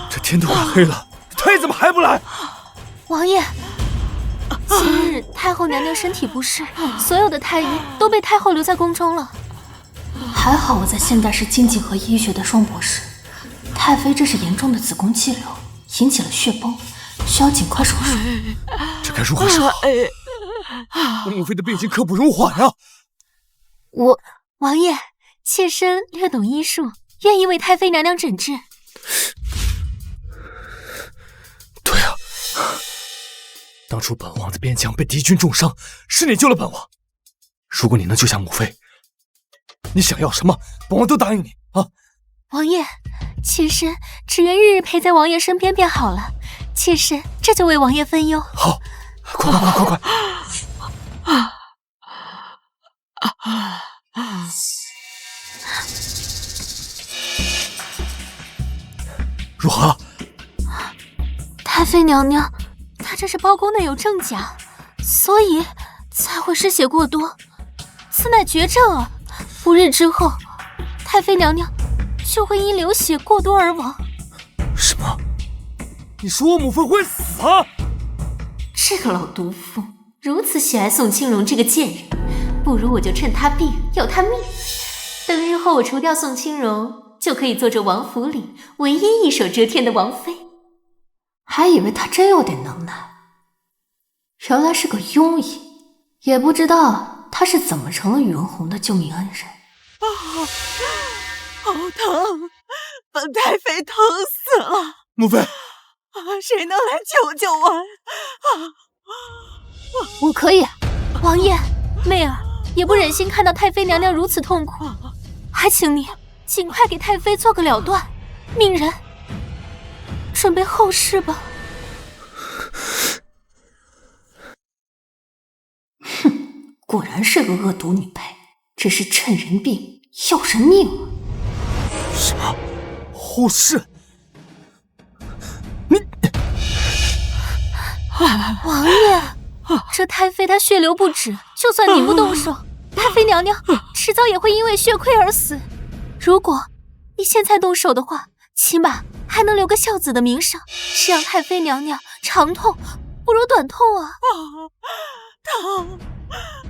这天都快黑了，太医怎么还不来？王爷，今日太后娘娘身体不适，所有的太医都被太后留在宫中了。还好我在现代市经济和医学的双博士。太妃这是严重的子宫肌瘤，引起了血崩，需要尽快手术。这该如何是好？母妃的病情刻不容缓呀！王爷，妾身略懂医术，愿意为太妃娘娘诊治。对啊，当初本王在边疆被敌军重伤，是你救了本王。如果你能救下母妃，你想要什么，本王都答应你啊！王爷，妾身只愿日日陪在王爷身边便好了。妾身这就为王爷分忧。好，快！如何了？太妃娘娘，她这是包宫内有正甲，所以才会失血过多，此乃绝症啊！不日之后，太妃娘娘就会因流血过多而亡。什么？你说我母妃会死啊？这个老毒妇如此喜爱宋清荣这个贱人，不如我就趁她病要她命。等日后我除掉宋清荣，就可以做这王府里唯一一手遮天的王妃。还以为她真有点能耐，原来是个庸医，也不知道她是怎么成了宇文宏的救命恩人。好疼，本太妃疼死了！母妃，谁能来救救我？我可以。王爷，媚儿也不忍心看到太妃娘娘如此痛苦，还请你尽快给太妃做个了断。命人准备后事吧。哼，果然是个恶毒女配，这是趁人病要人命啊！什么？后事？王爷，这太妃她血流不止，就算你不动手，太妃娘娘迟早也会因为血亏而死。如果你现在动手的话，起码还能留个孝子的名声，是让太妃娘娘长痛不如短痛啊！疼，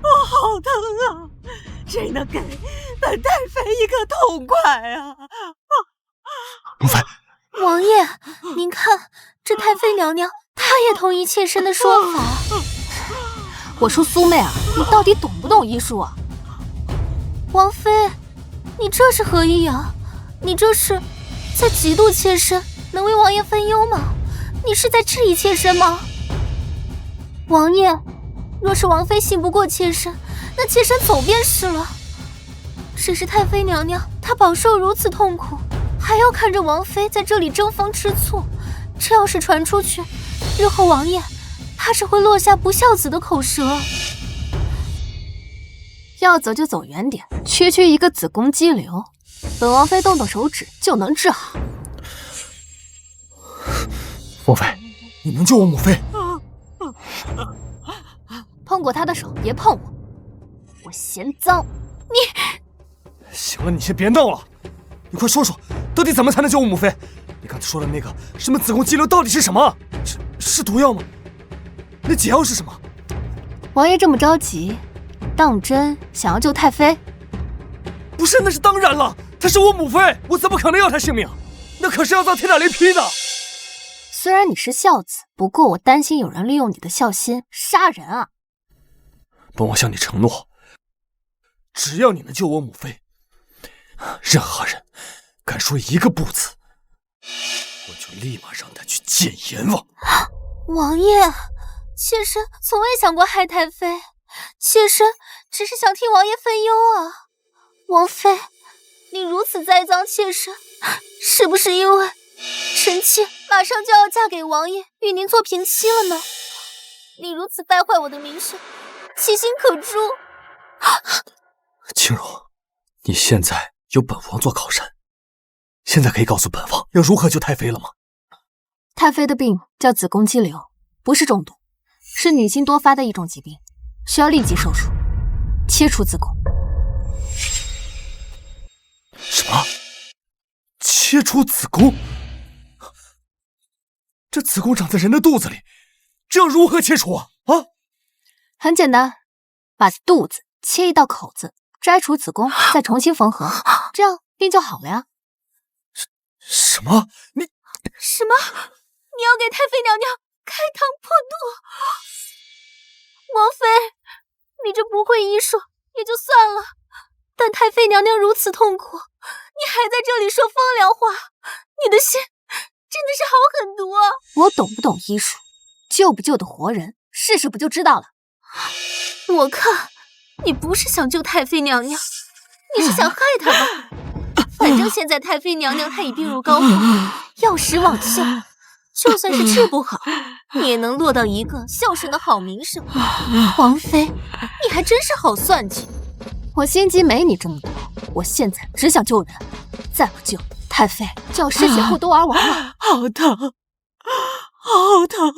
我好疼啊！谁能给本太妃一个痛快啊？母妃，王爷，您看这太妃娘娘，她也同意妾身的说法。我说苏媚儿，你到底懂不懂医术啊？王妃，你这是何意啊？你这是在嫉妒妾身能为王爷分忧吗？你是在质疑妾身吗？王爷，若是王妃信不过妾身，那妾身走便是了。只是太妃娘娘她饱受如此痛苦，还要看着王妃在这里争风吃醋，这要是传出去，日后王爷怕是会落下不孝子的口舌。要走就走远点，区区一个子宫肌瘤，本王妃动动手指就能治好。王妃，你能救我母妃？碰过她的手，别碰我，我嫌脏。行了，你先别闹了，你快说说，到底怎么才能救我母妃？你刚才说的那个什么子宫肌瘤到底是什么？是毒药吗？那解药是什么？王爷这么着急，当真想要救太妃？不是，那是当然了，她是我母妃，我怎么可能要她性命？那可是要遭天打雷劈的。虽然你是孝子，不过我担心有人利用你的孝心杀人啊！本王向你承诺，只要你能救我母妃，任何人敢说一个不字，我就立马让他去见阎王。王爷，妾身从未想过害太妃，妾身只是想替王爷分忧啊。王妃，你如此栽赃妾身，是不是因为臣妾马上就要嫁给王爷，与您做平妻了呢？你如此败坏我的名声，其心可诛。青柔，你现在有本王做靠山，现在可以告诉本王要如何救太妃了吗？太妃的病叫子宫肌瘤，不是中毒，是女性多发的一种疾病，需要立即手术切除子宫。什么？切除子宫？这子宫长在人的肚子里，这要如何切除啊？很简单，把肚子切一道口子，摘除子宫，再重新缝合，这样病就好了呀。什么？你什么？你要给太妃娘娘开膛破肚？王妃，你这不会医术也就算了，但太妃娘娘如此痛苦，你还在这里说风凉话，你的心真的是好狠毒啊！我懂不懂医术，救不救得活人，试试不就知道了。我看你不是想救太妃娘娘，你是想害她吧？反正现在太妃娘娘她已病入膏肓，药石罔效，就算是治不好，你也能落到一个孝顺的好名声。王妃，你还真是好算计。我心机没你这么多，我现在只想救人，再不救太妃就要失血过多而亡了。好疼，好疼！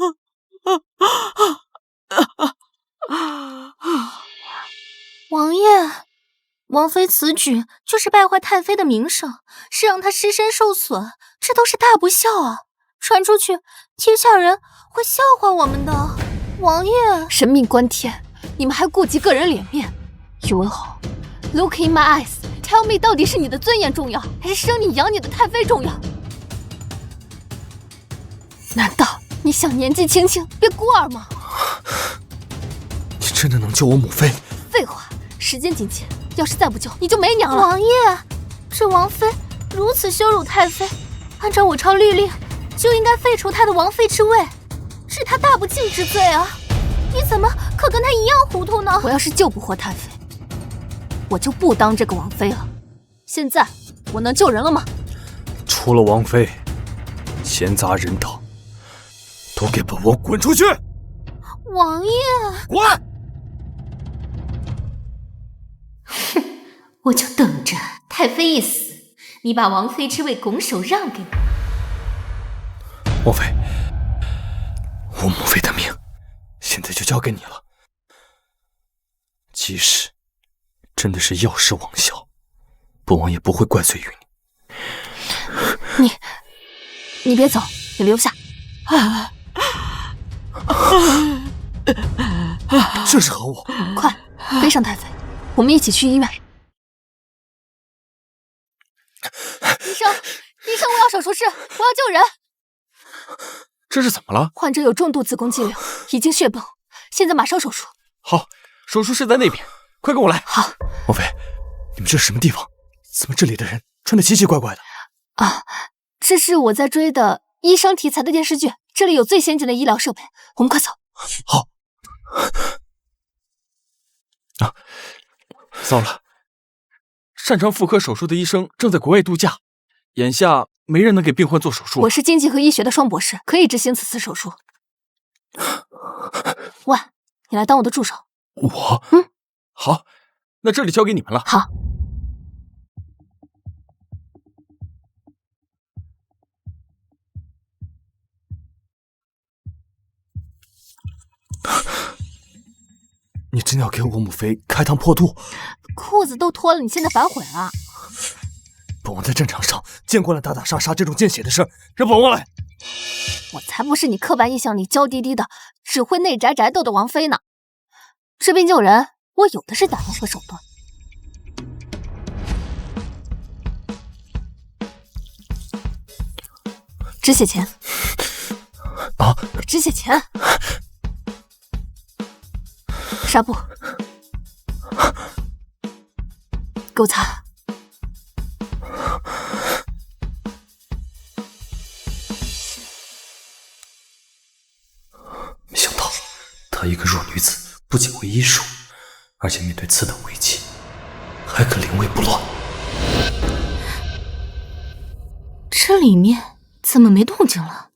王爷，王妃此举就是败坏太妃的名声，是让她尸身受损，这都是大不孝啊！传出去，天下人会笑话我们的。王爷，神命关天，你们还顾及个人脸面？宇文侯 ，Look in my eyes， tell me， 到底是你的尊严重要，还是生你养你的太妃重要？难道你想年纪轻轻变孤儿吗？你真的能救我母妃？废话，时间紧切，要是再不救，你就没娘了。王爷，这王妃如此羞辱太妃，按照我朝律令，就应该废除她的王妃之位，治她大不敬之罪啊！你怎么可跟她一样糊涂呢？我要是救不活太妃，我就不当这个王妃了。现在我能救人了吗？除了王妃，闲杂人等都给本王滚出去！王爷，滚！哼，我就等着太妃一死，你把王妃之位拱手让给我。王妃，我母妃的命现在就交给你了，即使真的是药石罔效，本王也不会怪罪于你。你别走，你留下。这是何物？快背上太妃，我们一起去医院。医生，我要手术室，我要救人。这是怎么了？患者有重度子宫肌瘤，已经血崩，现在马上手术。好，手术室在那边，快跟我来。好，王妃，你们这是什么地方？怎么这里的人穿得奇奇怪怪的？啊，这是我在追的医生题材的电视剧，这里有最先进的医疗设备，我们快走。好。啊，糟了！擅长妇科手术的医生正在国外度假，眼下没人能给病患做手术。我是经济和医学的双博士，可以执行此次手术。喂，你来当我的助手。我？好，那这里交给你们了。好。你真的要给我母妃开膛破肚？裤子都脱了，你现在反悔了？本王在战场上见惯了打打杀杀这种见血的事，让本王来。我才不是你刻板印象里娇滴滴的、只会内宅宅斗的王妃呢！治病救人，我有的是打算和手段。止血钳。啊！止血钳。纱布，给我擦。没想到，她一个弱女子，不仅会医术，而且面对此等危机，还可临危不乱。这里面怎么没动静了？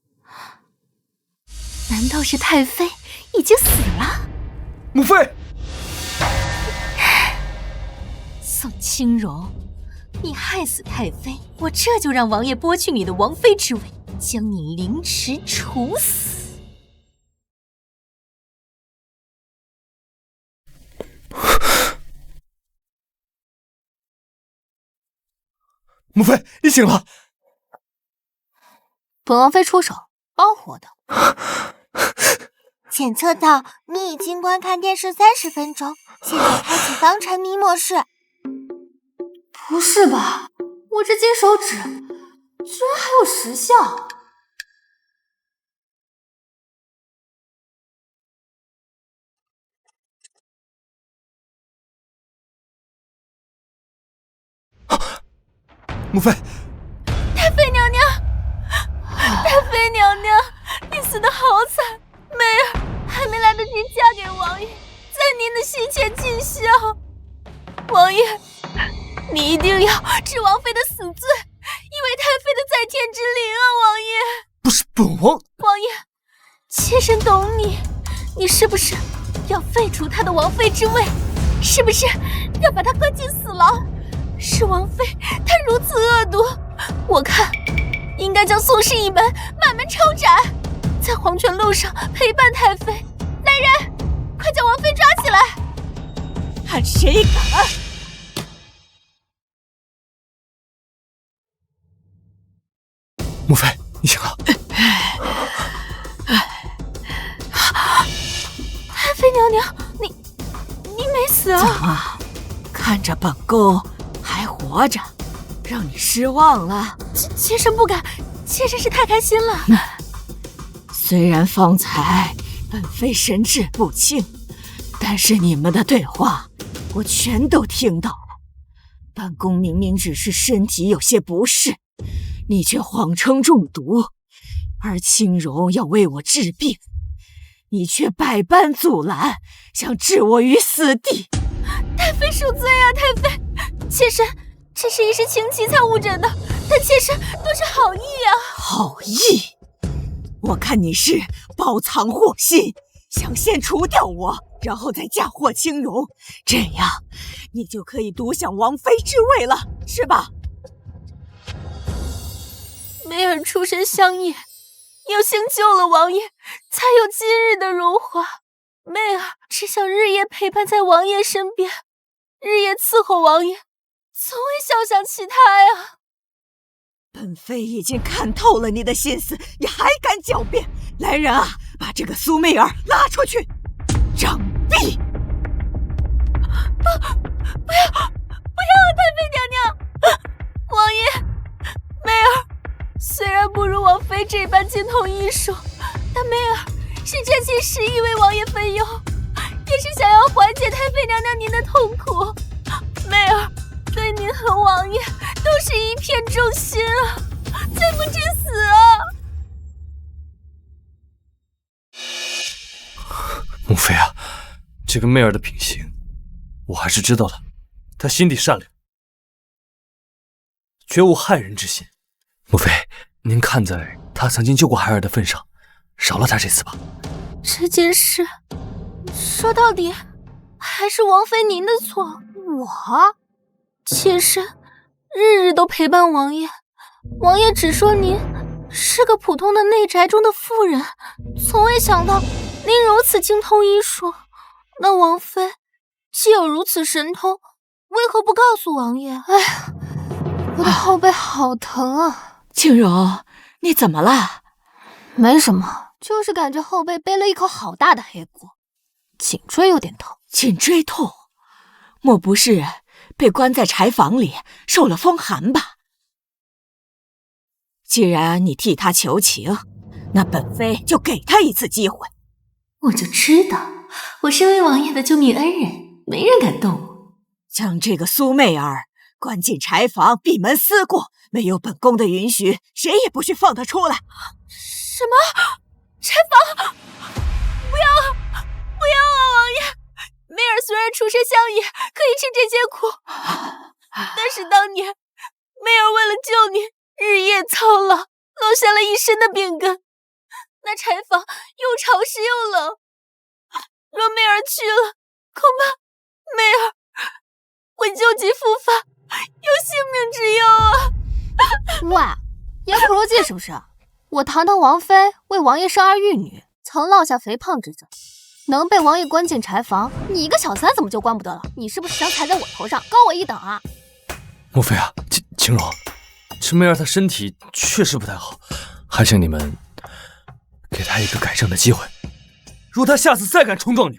难道是太妃已经死了？母妃，宋清柔，你害死太妃，我这就让王爷剥去你的王妃之位，将你凌迟处死。母妃，你醒了。本王妃出手，包活的。检测到你已经观看电视30分钟，现在开启防沉迷模式。不是吧？我这金手指居然还有时效！母妃，太妃娘娘，太妃娘娘，你死得好惨！媚儿还没来得及嫁给王爷，在您的膝前尽孝。王爷，你一定要治王妃的死罪，以为太妃的在天之灵啊！王爷，不是本王。王爷，妾身懂你，你是不是要废除她的王妃之位？是不是要把她关进死牢？是王妃她如此恶毒，我看应该将宋氏一门满门抄斩，在黄泉路上陪伴太妃。来人，快将王妃抓起来！看谁敢！母妃，你醒了。太妃娘娘，你没死啊？怎么，看着本宫还活着，让你失望了？妾身不敢，妾身是太开心了。虽然方才本妃神志不清，但是你们的对话我全都听到了。本宫明明只是身体有些不适，你却谎称中毒，而清柔要为我治病，你却百般阻拦，想置我于死地。太妃恕罪啊！太妃，妾身这是一时情急才误诊的，但妾身都是好意啊。好意？我看你是包藏祸心，想先除掉我，然后再嫁祸清柔，这样你就可以独享王妃之位了，是吧？媚儿出身乡野，有幸救了王爷，才有今日的荣华。媚儿只想日夜陪伴在王爷身边，日夜伺候王爷，从未想想其他呀。本妃已经看透了你的心思，你还敢狡辩？来人啊，把这个苏媚儿拉出去，杖毙！不要，太妃娘娘！王爷，媚儿虽然不如王妃这般精通医术，但媚儿是真心实意为王爷分忧，也是想要缓解太妃娘娘您的痛苦。媚儿您和王爷都是一片忠心啊，罪不至死啊！母妃啊，这个媚儿的品行，我还是知道的。她心地善良，绝无害人之心。母妃，您看在她曾经救过孩儿的份上，饶了她这次吧。这件事说到底还是王妃您的错。我妾身日日都陪伴王爷，王爷只说您是个普通的内宅中的妇人，从未想到您如此精通医术。那王妃既有如此神通，为何不告诉王爷？哎呀，我的后背好疼啊！青柔，你怎么了？没什么，就是感觉后背背了一口好大的黑锅，颈椎有点疼。颈椎痛？莫不是被关在柴房里受了风寒吧？既然你替他求情，那本妃就给他一次机会。我就知道，我身为王爷的救命恩人，没人敢动我。将这个苏媚儿关进柴房，闭门思过，没有本宫的允许，谁也不许放她出来。什么？柴房？不要啊，王爷！媚儿虽然出身乡野，可以吃这些苦，但是当年媚儿为了救你，日夜操劳，落下了一身的病根。那柴房又潮湿又冷，若媚儿去了，恐怕媚儿会旧疾复发，有性命之忧啊！喂，演苦肉计是不是？我堂堂王妃为王爷生儿育女，曾落下肥胖之症，能被王爷关进柴房，你一个小三怎么就关不得了？你是不是想踩在我头上，高我一等啊？母妃啊，晴柔，这媚儿她身体确实不太好，还请你们给她一个改正的机会。若她下次再敢冲撞你，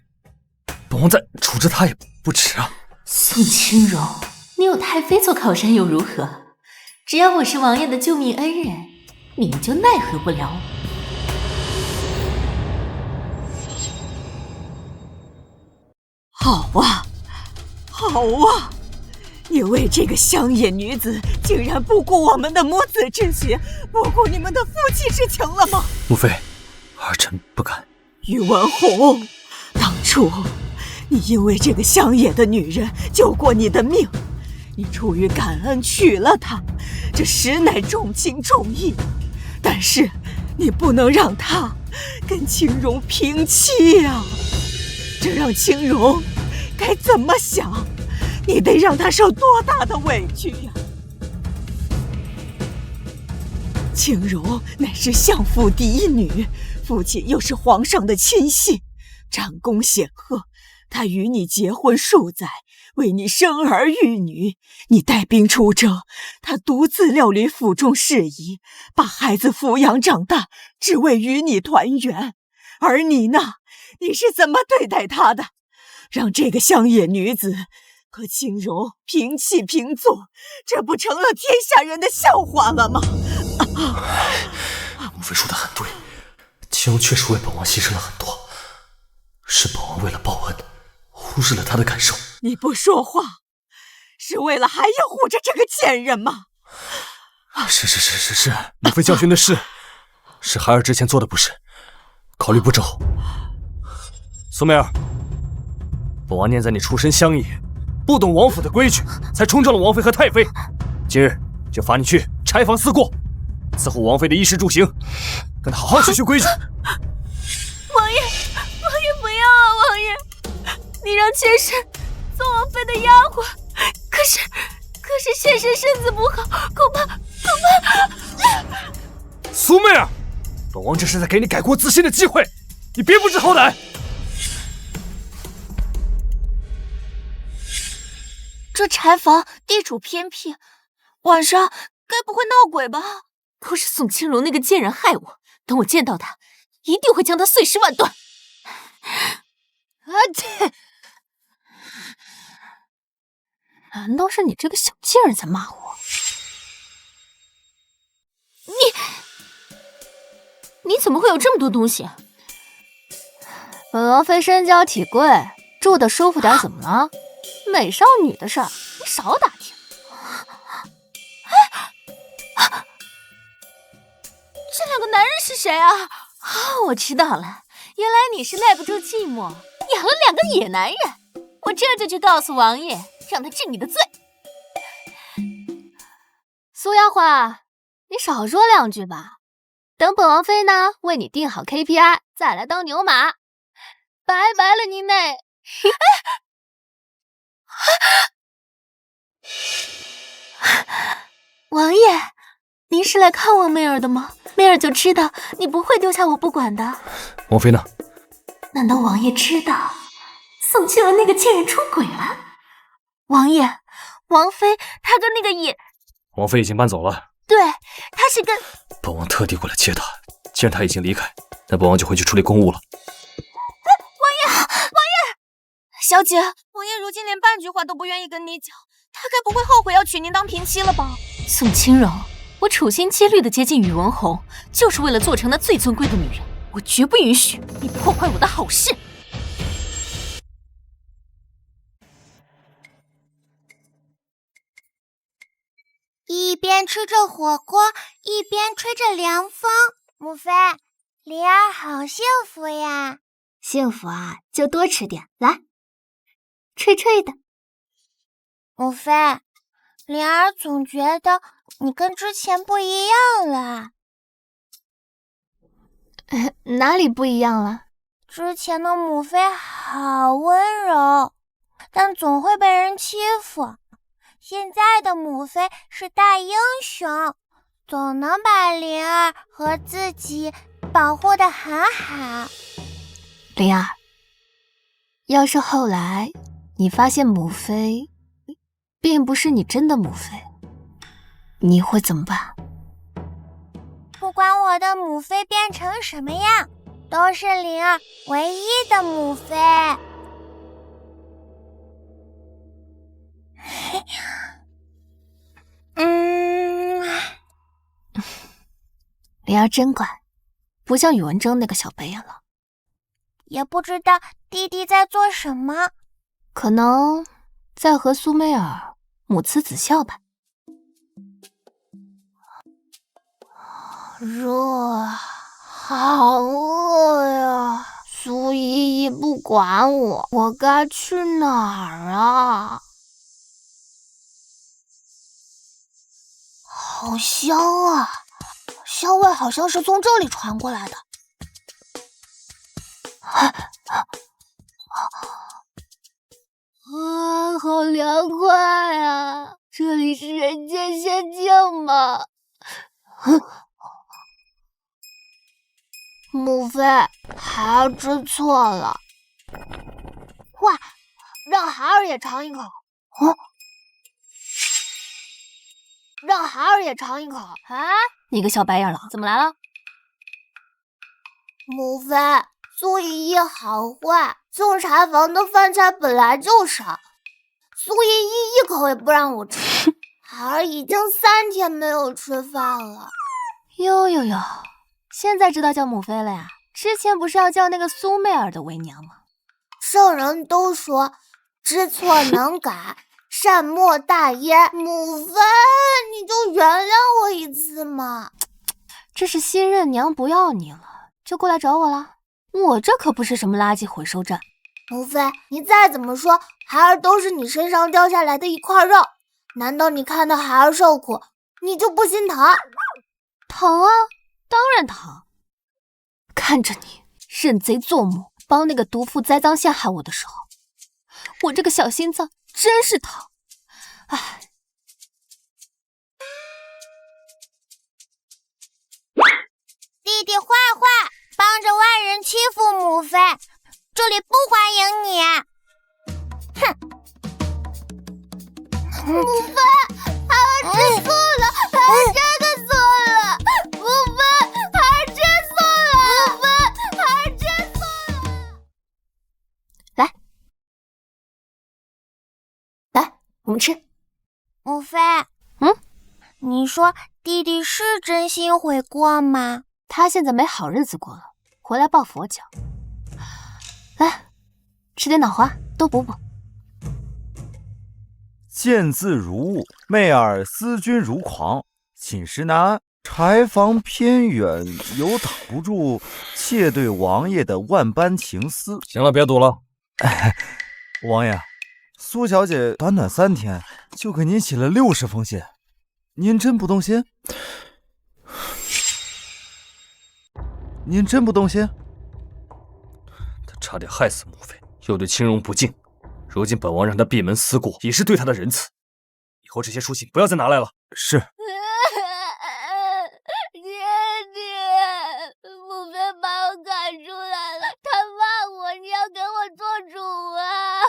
本王再处置她也不迟啊。宋清柔，你有太妃做靠山又如何？只要我是王爷的救命恩人，你们就奈何不了我。好啊，好啊！你为这个乡野女子，竟然不顾我们的母子之血，不顾你们的夫妻之情了吗？母妃，儿臣不敢。宇文宏，当初你因为这个乡野的女人救过你的命，你出于感恩娶了她，这实乃重情重义。但是你不能让她跟青荣平妻呀，这让青荣该怎么想？你得让她受多大的委屈呀！青荣乃是相府第一女，父亲又是皇上的亲信，战功显赫。他与你结婚数载，为你生儿育女，你带兵出征，他独自料理府中事宜，把孩子抚养长大，只为与你团圆。而你呢？你是怎么对待他的？让这个乡野女子和青柔平起平坐，这不成了天下人的笑话了吗？母妃说的很对，青柔确实为本王牺牲了很多，是本王为了报恩，忽视了他的感受。你不说话，是为了还要护着这个贱人吗？是，母妃教训的是孩儿之前做的不是，考虑不周。苏媚儿，本王念在你出身乡野，不懂王府的规矩，才冲撞了王妃和太妃。今日就罚你去柴房思过，伺候王妃的衣食住行，跟她好好学规矩。王爷不要啊！王爷，你让妾身做王妃的丫鬟，可是妾身身子不好，恐怕……苏媚儿，本王这是在给你改过自新的机会，你别不知好歹。这柴房地处偏僻，晚上该不会闹鬼吧？都是宋清荣那个贱人害我，等我见到他，一定会将他碎尸万段。难道是你这个小贱人在骂我？你怎么会有这么多东西？本王妃身娇体贵，住的舒服点怎么了？美少女的事儿你少打听。男人是谁啊？我知道了，原来你是耐不住寂寞，养了2个野男人。我这就去告诉王爷，让他治你的罪。苏丫鬟，你少说2句吧。等本王妃呢为你定好 KPI， 再来当牛马。拜拜了您嘞。王爷，您是来看望媚儿的吗？媚儿就知道你不会丢下我不管的。王妃呢？难道王爷知道宋清荣那个贱人出轨了？王爷，王妃她跟那个野……王妃已经搬走了。对，她是跟……本王特地过来接她，既然她已经离开，那本王就回去处理公务了。王爷，小姐，王爷如今连半句话都不愿意跟你讲，他该不会后悔要娶您当嫔妻了吧？宋清荣，我处心积虑的接近宇文宏，就是为了做成那最尊贵的女人，我绝不允许你破坏我的好事。一边吃着火锅，一边吹着凉风。母妃，灵儿好幸福呀！幸福啊，就多吃点，来，脆脆的。母妃，灵儿总觉得你跟之前不一样了。哪里不一样了？之前的母妃好温柔，但总会被人欺负。现在的母妃是大英雄，总能把灵儿和自己保护得很好。灵儿，要是后来你发现母妃并不是你真的母妃，你会怎么办？不管我的母妃变成什么样，都是灵儿唯一的母妃。灵儿真乖，不像宇文铮那个小白眼狼。也不知道弟弟在做什么，可能在和苏媚儿母慈子孝吧。热，好饿呀！苏依依不管我，我该去哪儿啊？好香啊！香味好像是从这里传过来的。好凉快啊！这里是人间仙境吗？母妃，孩儿知错了。快，让孩儿也尝一口。让孩儿也尝一口啊！你个小白眼狼，怎么来了？母妃，苏依依好坏，送茶房的饭菜本来就少，苏依依一口也不让我吃。孩儿已经3天没有吃饭了。哟，现在知道叫母妃了呀？之前不是要叫那个苏媚儿的为娘吗？圣人都说知错能改，善莫大焉。母妃，你就原谅我一次嘛。这是新任娘不要你了，就过来找我了。我这可不是什么垃圾回收站。母妃，你再怎么说，孩儿都是你身上掉下来的一块肉，难道你看到孩儿受苦，你就不心疼？疼啊，当然疼。看着你认贼作母，帮那个毒妇栽赃陷害我的时候，我这个小心脏真是疼。唉，弟弟坏坏，帮着外人欺负母妃，这里不欢迎你。哼！母妃，孩儿知错了，孩儿真的错了。母妃，孩儿真错了。母妃，孩儿真错了。来，我们吃。母妃，你说弟弟是真心悔过吗？他现在没好日子过了，回来抱佛脚。来，吃点脑花，多补补。见字如晤，媚儿思君如狂，寝食难安，柴房偏远，有挡不住妾对王爷的万般情思。行了，别赌了。王爷，苏小姐短短3天就给您写了60封信，您真不动心？您真不动心？他差点害死母妃，又对青荣不敬，如今本王让他闭门思过，也是对他的仁慈。以后这些书信不要再拿来了。是。母妃把我赶出来了，她骂我，你要给我做主啊！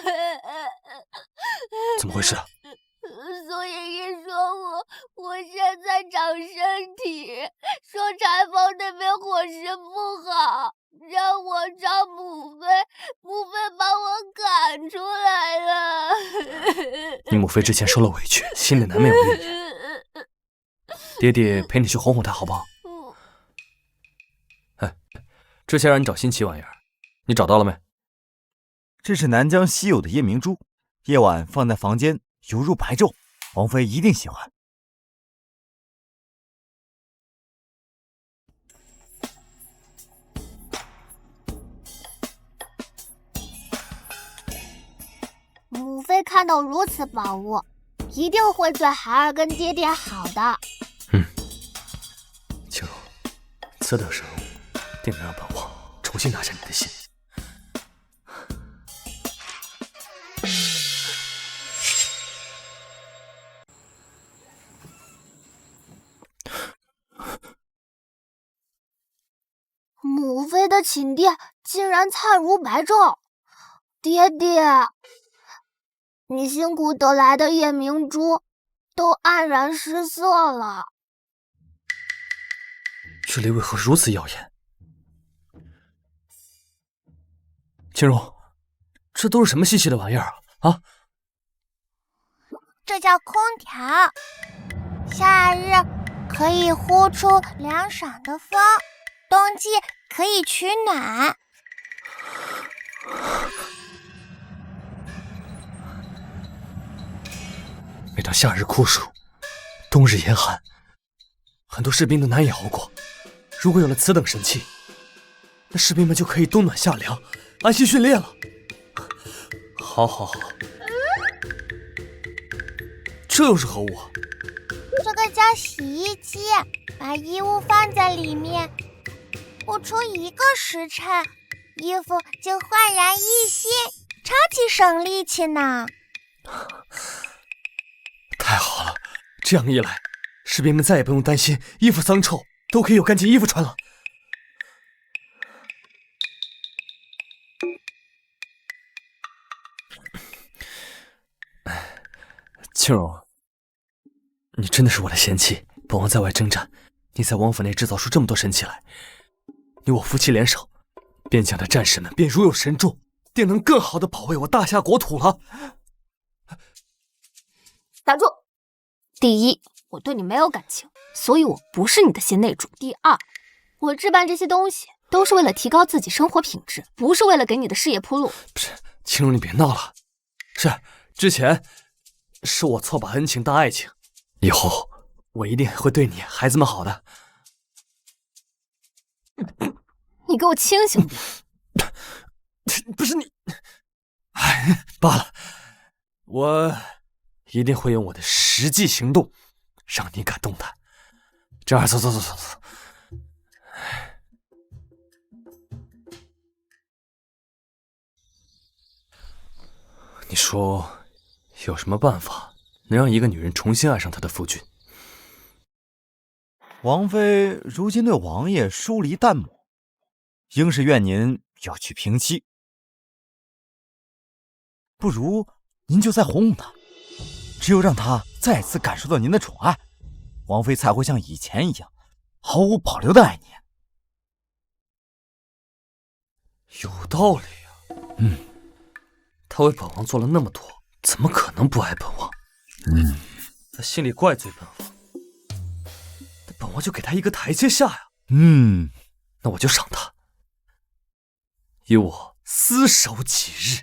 怎么回事？苏爷爷说我现在长身体，说柴房那边伙食不好，让我找母妃，母妃把我赶出来了。你母妃之前受了委屈，心里难免有怨言。爹爹陪你去哄哄她，好不好？哎，之前让你找新奇玩意儿，你找到了没？这是南疆稀有的夜明珠，夜晚放在房间，犹如白昼，王妃一定喜欢。母妃看到如此宝物，一定会对孩儿跟爹爹好的。青柔，此等神物，定能让本王重新拿下你的心。母妃的寝殿竟然灿如白昼，爹爹，你辛苦得来的夜明珠都黯然失色了。这里为何如此耀眼？青柔，这都是什么稀奇的玩意儿啊？这叫空调，夏日可以呼出凉爽的风，冬季可以取暖。每当夏日酷暑，冬日严寒，很多士兵都难以熬过。如果有了此等神器，那士兵们就可以冬暖夏凉，安心训练了。好，这又是何物啊？这个叫洗衣机，把衣物放在里面，不出1个时辰，衣服就焕然一新，超级省力气呢。太好了，这样一来，士兵们再也不用担心衣服脏臭，都可以有干净衣服穿了。青柔，你真的是我的贤妻。本王在外征战，你在王府内制造出这么多神器来，你我夫妻联手，边疆的战士们便如有神助，定能更好的保卫我大夏国土了。打住！第一，我对你没有感情，所以我不是你的贤内助。第二，我置办这些东西都是为了提高自己生活品质，不是为了给你的事业铺路。不是，青柔，你别闹了。是，之前是我错把恩情当爱情，以后我一定会对你孩子们好的。你给我清醒点！不是你，哎，罢了，我一定会用我的实际行动让你感动的。这儿，走。你说有什么办法能让一个女人重新爱上她的夫君？王妃如今对王爷疏离淡漠，应是怨您要去平妻。不如您就再哄哄他，只有让他再次感受到您的宠爱，王妃才会像以前一样毫无保留的爱你。有道理啊。他为本王做了那么多，怎么可能不爱本王？他心里怪罪本王，那本王就给他一个台阶下呀。那我就赏他，以我厮守几日。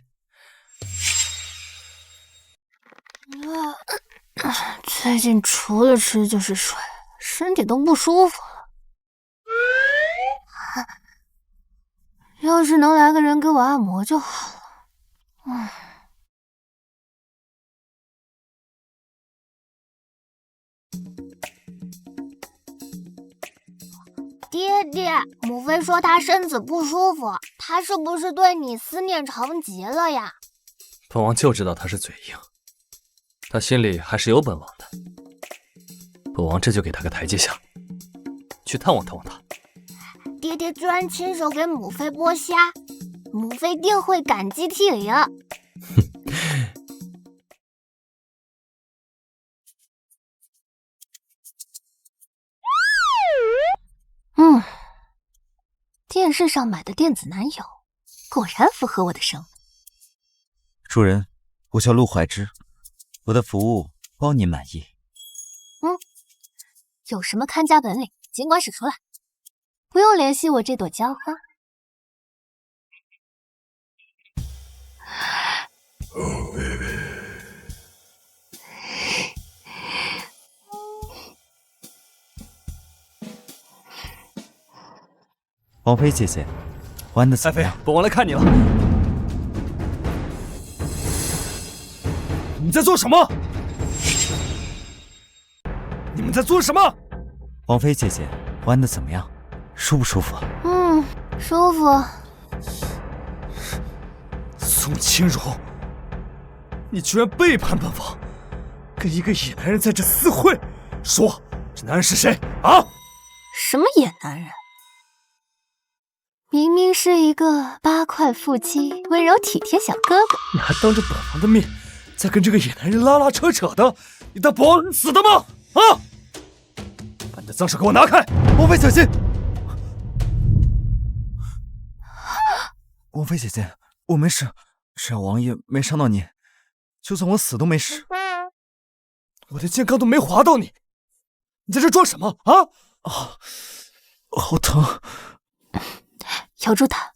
最近除了吃就是睡，身体都不舒服了。要是能来个人给我按摩就好了。爹爹，母妃说她身子不舒服，她是不是对你思念成疾了呀？本王就知道他是嘴硬，他心里还是有本王的。本王这就给他个台阶下，去探望探望他。爹爹居然亲手给母妃剥虾，母妃定会感激涕零。电视上买的电子男友，果然符合我的生活。主人，我叫陆怀之，我的服务包您满意。有什么看家本领，尽管使出来，不用联系我这朵娇花。王妃姐姐，玩得怎么样？本王来看你了。你在做什么？你们在做什么？王妃姐姐，玩得怎么样？舒不舒服？舒服。宋清柔，你居然背叛本王，跟一个野男人在这私会，说这男人是谁啊？什么野男人？明明是一个八块腹肌、温柔体贴小哥哥，你还当着本王的面在跟这个野男人拉拉扯扯的，你当本王死的吗？啊！把你的脏手给我拿开！王妃小心！王妃姐姐，我没事，只要王爷没伤到你，就算我死都没事。我的剑刚都没划到你，你在这装什么啊？好疼！咬住他！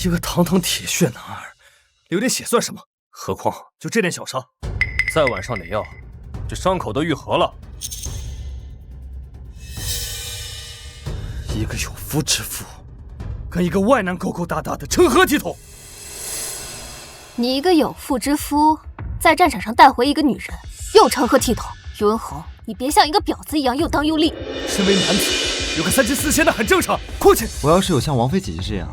一个堂堂铁血男儿，流点血算什么？何况就这点小伤，再晚上点药，这伤口都愈合了。一个有夫之妇，跟一个外男勾勾搭搭的，成何体统？你一个有妇之夫，在战场上带回一个女人，又成何体统？宇文侯，你别像一个婊子一样又当又立。身为男子，有个3妻4妾那很正常。况且我要是有像王妃姐姐这样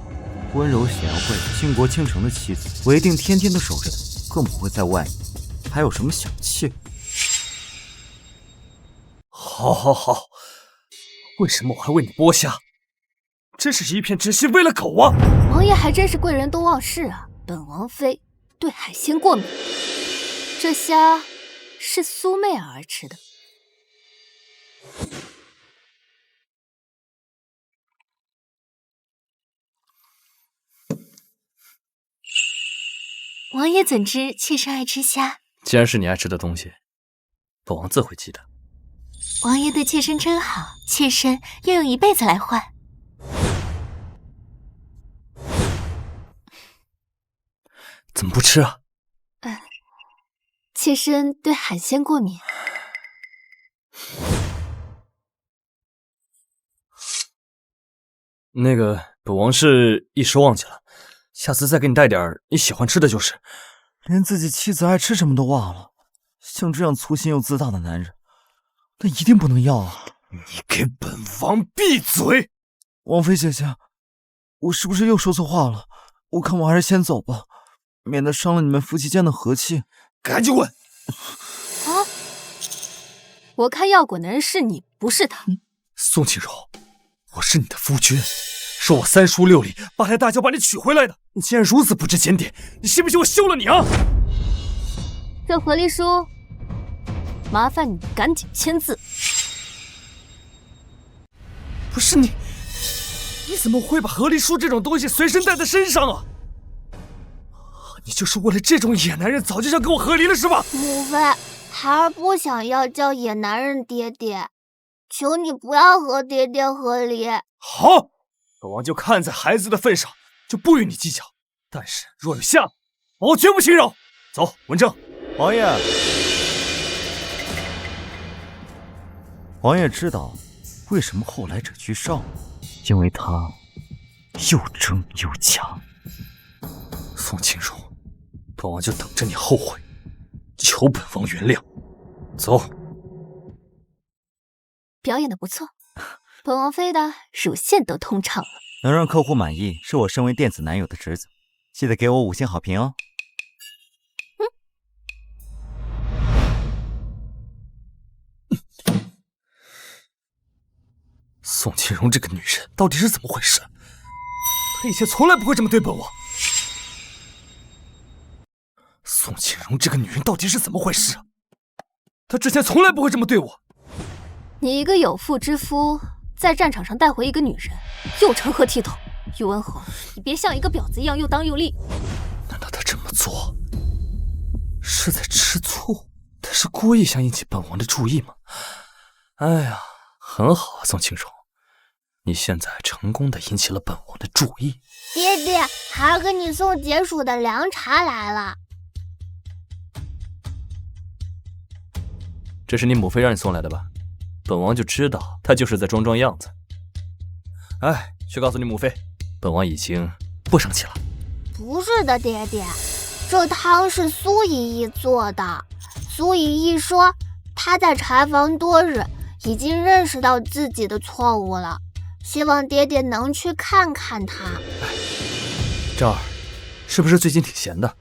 温柔贤惠、倾国倾城的妻子，我一定天天都守着她，更不会在外面还有什么小妾。好，为什么我还为你剥虾？真是一片真心为了狗啊！王爷还真是贵人多忘事啊！本王妃对海鲜过敏，这虾是苏媚儿吃的。王爷怎知妾身爱吃虾？既然是你爱吃的东西，本王自会记得。王爷对妾身真好，妾身愿用一辈子来换。怎么不吃啊？妾身对海鲜过敏。那个，本王是一时忘记了，下次再给你带点你喜欢吃的就是。连自己妻子爱吃什么都忘了，像这样粗心又自大的男人，那一定不能要啊！你给本王闭嘴！王妃姐姐，我是不是又说错话了？我看我还是先走吧，免得伤了你们夫妻间的和气。赶紧滚！啊！我看要滚的人是你，不是他。宋清柔，我是你的夫君，是我3书6礼8抬大轿把你娶回来的。你既然如此不知检点，你信不信我休了你啊？这和离书，麻烦你赶紧签字。不是你怎么会把和离书这种东西随身带在身上啊？你就是为了这种野男人，早就想跟我和离了是吧？母妃，孩儿不想要叫野男人爹爹，求你不要和爹爹和离。好，本王就看在孩子的份上，就不与你计较。但是若有下，本王绝不轻饶。走，文正。王爷，王爷知道为什么后来者居上，因为他又争又强。宋清荣，本王就等着你后悔，求本王原谅。走。表演的不错，本王妃的乳腺都通畅了。能让客户满意，是我身为电子男友的职责，记得给我5星好评哦。宋清荣这个女人到底是怎么回事？她以前从来不会这么对本王。宋清荣这个女人到底是怎么回事？她之前从来不会这么对我。你一个有妇之夫，在战场上带回一个女人，又成何体统？宇文侯，你别像一个婊子一样又当又立。难道他这么做是在吃醋？他是故意想引起本王的注意吗？哎呀，很好啊，宋清荣，你现在成功的引起了本王的注意。爹爹，孩儿给你送解暑的凉茶来了。这是你母妃让你送来的吧？本王就知道她就是在装装样子。哎，去告诉你母妃，本王已经不生气了。不是的，爹爹，这汤是苏姨姨做的。苏姨姨说，她在柴房多日，已经认识到自己的错误了，希望爹爹能去看看她。正儿，是不是最近挺闲的？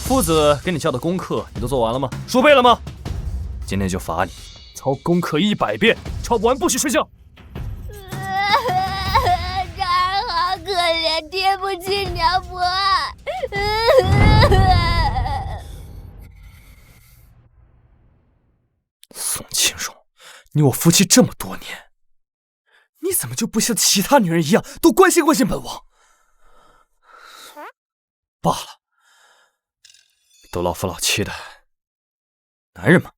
夫子给你教的功课你都做完了吗？说背了吗？今天就罚你抄功课100遍，抄不完不许睡觉。这儿好可怜，爹不亲娘不爱。宋清荣，你我夫妻这么多年，你怎么就不像其他女人一样多关心关心本王？罢了，都老夫老妻的，男人嘛，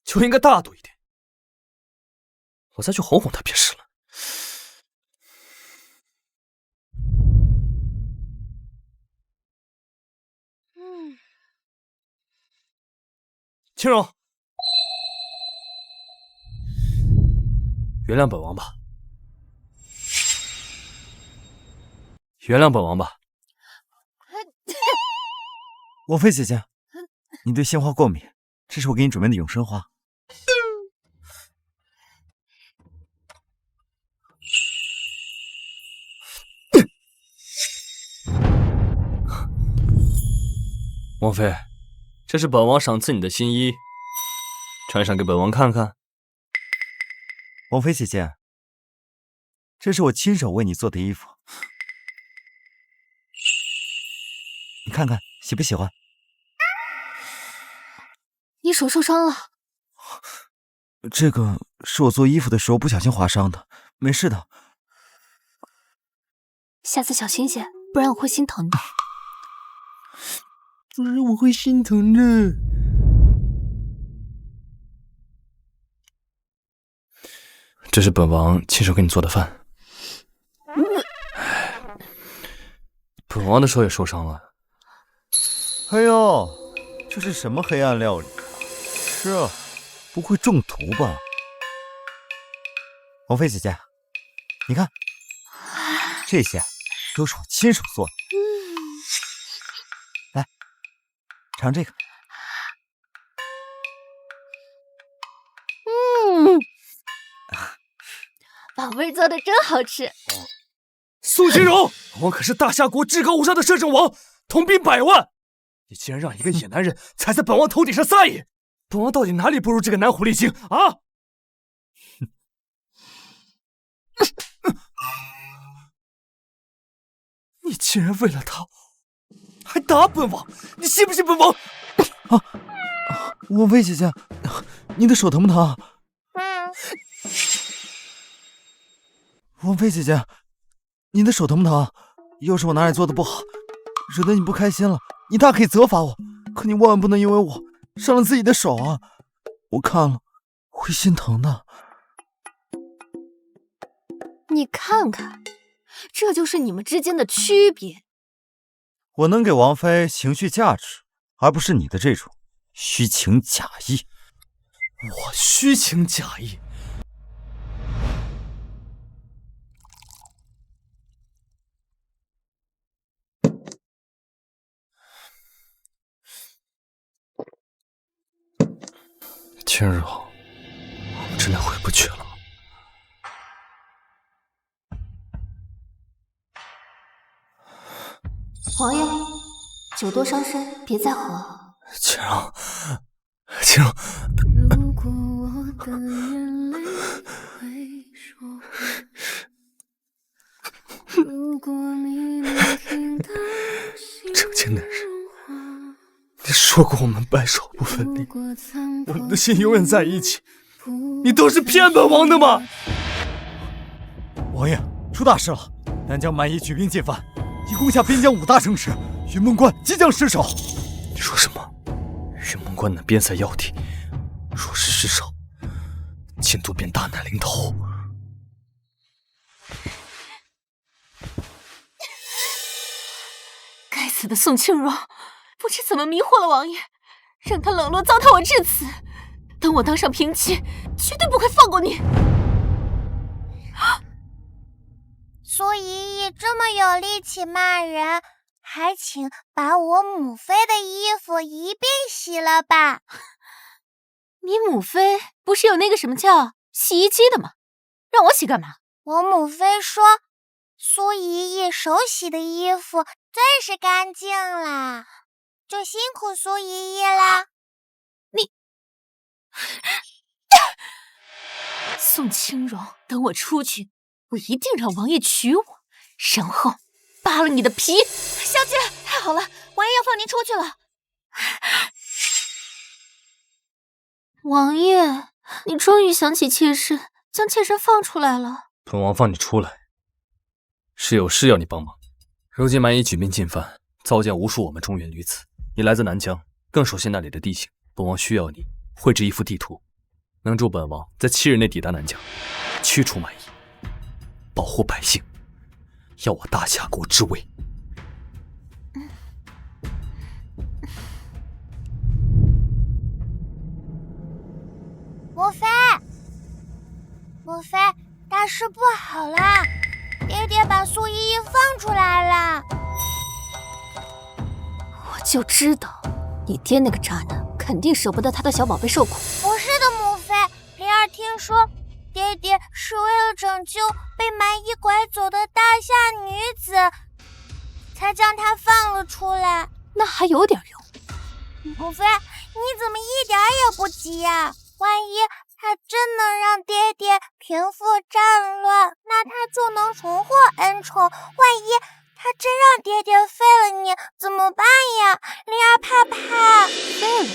就应该大度一点。我再去哄哄他便是了。清荣，原谅本王吧，原谅本王吧。王妃姐姐，你对鲜花过敏，这是我给你准备的永生花。王妃，这是本王赏赐你的新衣，穿上给本王看看。王妃姐姐，这是我亲手为你做的衣服，你看看喜不喜欢？你手受伤了？这个是我做衣服的时候不小心划伤的，没事的。下次小心些，不然我会心疼的。不然我会心疼的。这是本王亲手给你做的饭。本王的手也受伤了。哎呦，这是什么黑暗料理？吃啊，不会中毒吧？王妃姐姐，你看，这些都是我亲手做的。来，尝这个。宝贝做的真好吃。宋清荣，本王可是大夏国至高无上的摄政王，统兵100万。你竟然让一个野男人踩在本王头顶上撒野，本王到底哪里不如这个男狐狸精啊？你竟然为了他还打本王，你信不信本王？王妃姐姐，你的手疼不疼？王妃姐姐，你的手疼不疼？要是我哪里做的不好，惹得你不开心了，你大可以责罚我，可你万万不能因为我伤了自己的手啊！我看了会心疼的。你看看，这就是你们之间的区别。我能给王妃情绪价值，而不是你的这种虚情假意。我虚情假意？轻柔，我真的回不去了。王爷，酒多伤身，别再喝。轻柔，轻柔。如果我的眼泪会说话，如果你能听到正经男人，你说过我们白首不分离，我们的心永远在一起，你都是骗本王的吗？王爷，出大事了！南疆蛮夷举兵进犯，已攻下边疆5大城池，云梦关即将失守。你说什么？云梦关的边塞要地，若是失守，京都便大难临头。该死的宋清荣，不知怎么迷惑了王爷，让他冷落糟蹋我至此。等我当上平妻，绝对不会放过你。苏姨姨这么有力气骂人，还请把我母妃的衣服一并洗了吧。你母妃不是有那个什么叫洗衣机的吗？让我洗干嘛？我母妃说，苏姨姨手洗的衣服最是干净啦，就辛苦苏姨姨啦。你宋清荣，等我出去，我一定让王爷娶我，然后扒了你的皮。小姐，太好了，王爷要放您出去了。王爷，你终于想起妾身，将妾身放出来了。本王放你出来，是有事要你帮忙。如今蛮夷举兵进犯，糟践无数我们中原女子。你来自南疆，更熟悉那里的地形。本王需要你绘制一幅地图，能助本王在7日内抵达南疆，驱除蛮夷，保护百姓，要我大夏国之威。母妃，母妃，大事不好啦！爹爹把苏依依放出来了。我就知道，你爹那个渣男肯定舍不得他的小宝贝受苦。不是的，母妃，灵儿听说，爹爹是为了拯救被蛮夷拐走的大夏女子，才将她放了出来。那还有点用。母妃，你怎么一点也不急呀？万一他真能让爹爹平复战乱，那他就能重获恩宠。万一他真让爹爹废了你，怎么办呀？灵儿怕怕。废了你？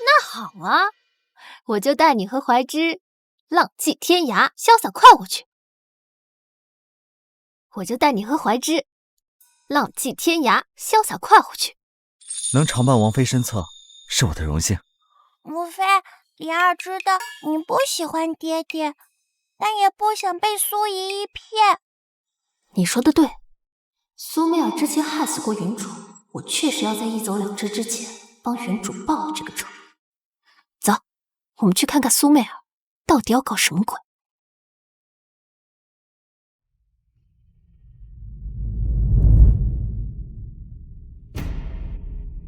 那好啊，我就带你和怀之浪迹天涯，潇洒快活去。能常伴王妃身侧，是我的荣幸。母妃，灵儿知道你不喜欢爹爹，但也不想被苏姨姨骗。你说的对，苏媚儿之前害死过云主，我确实要在一走了之之前帮云主报了这个仇。走，我们去看看苏媚儿到底要搞什么鬼。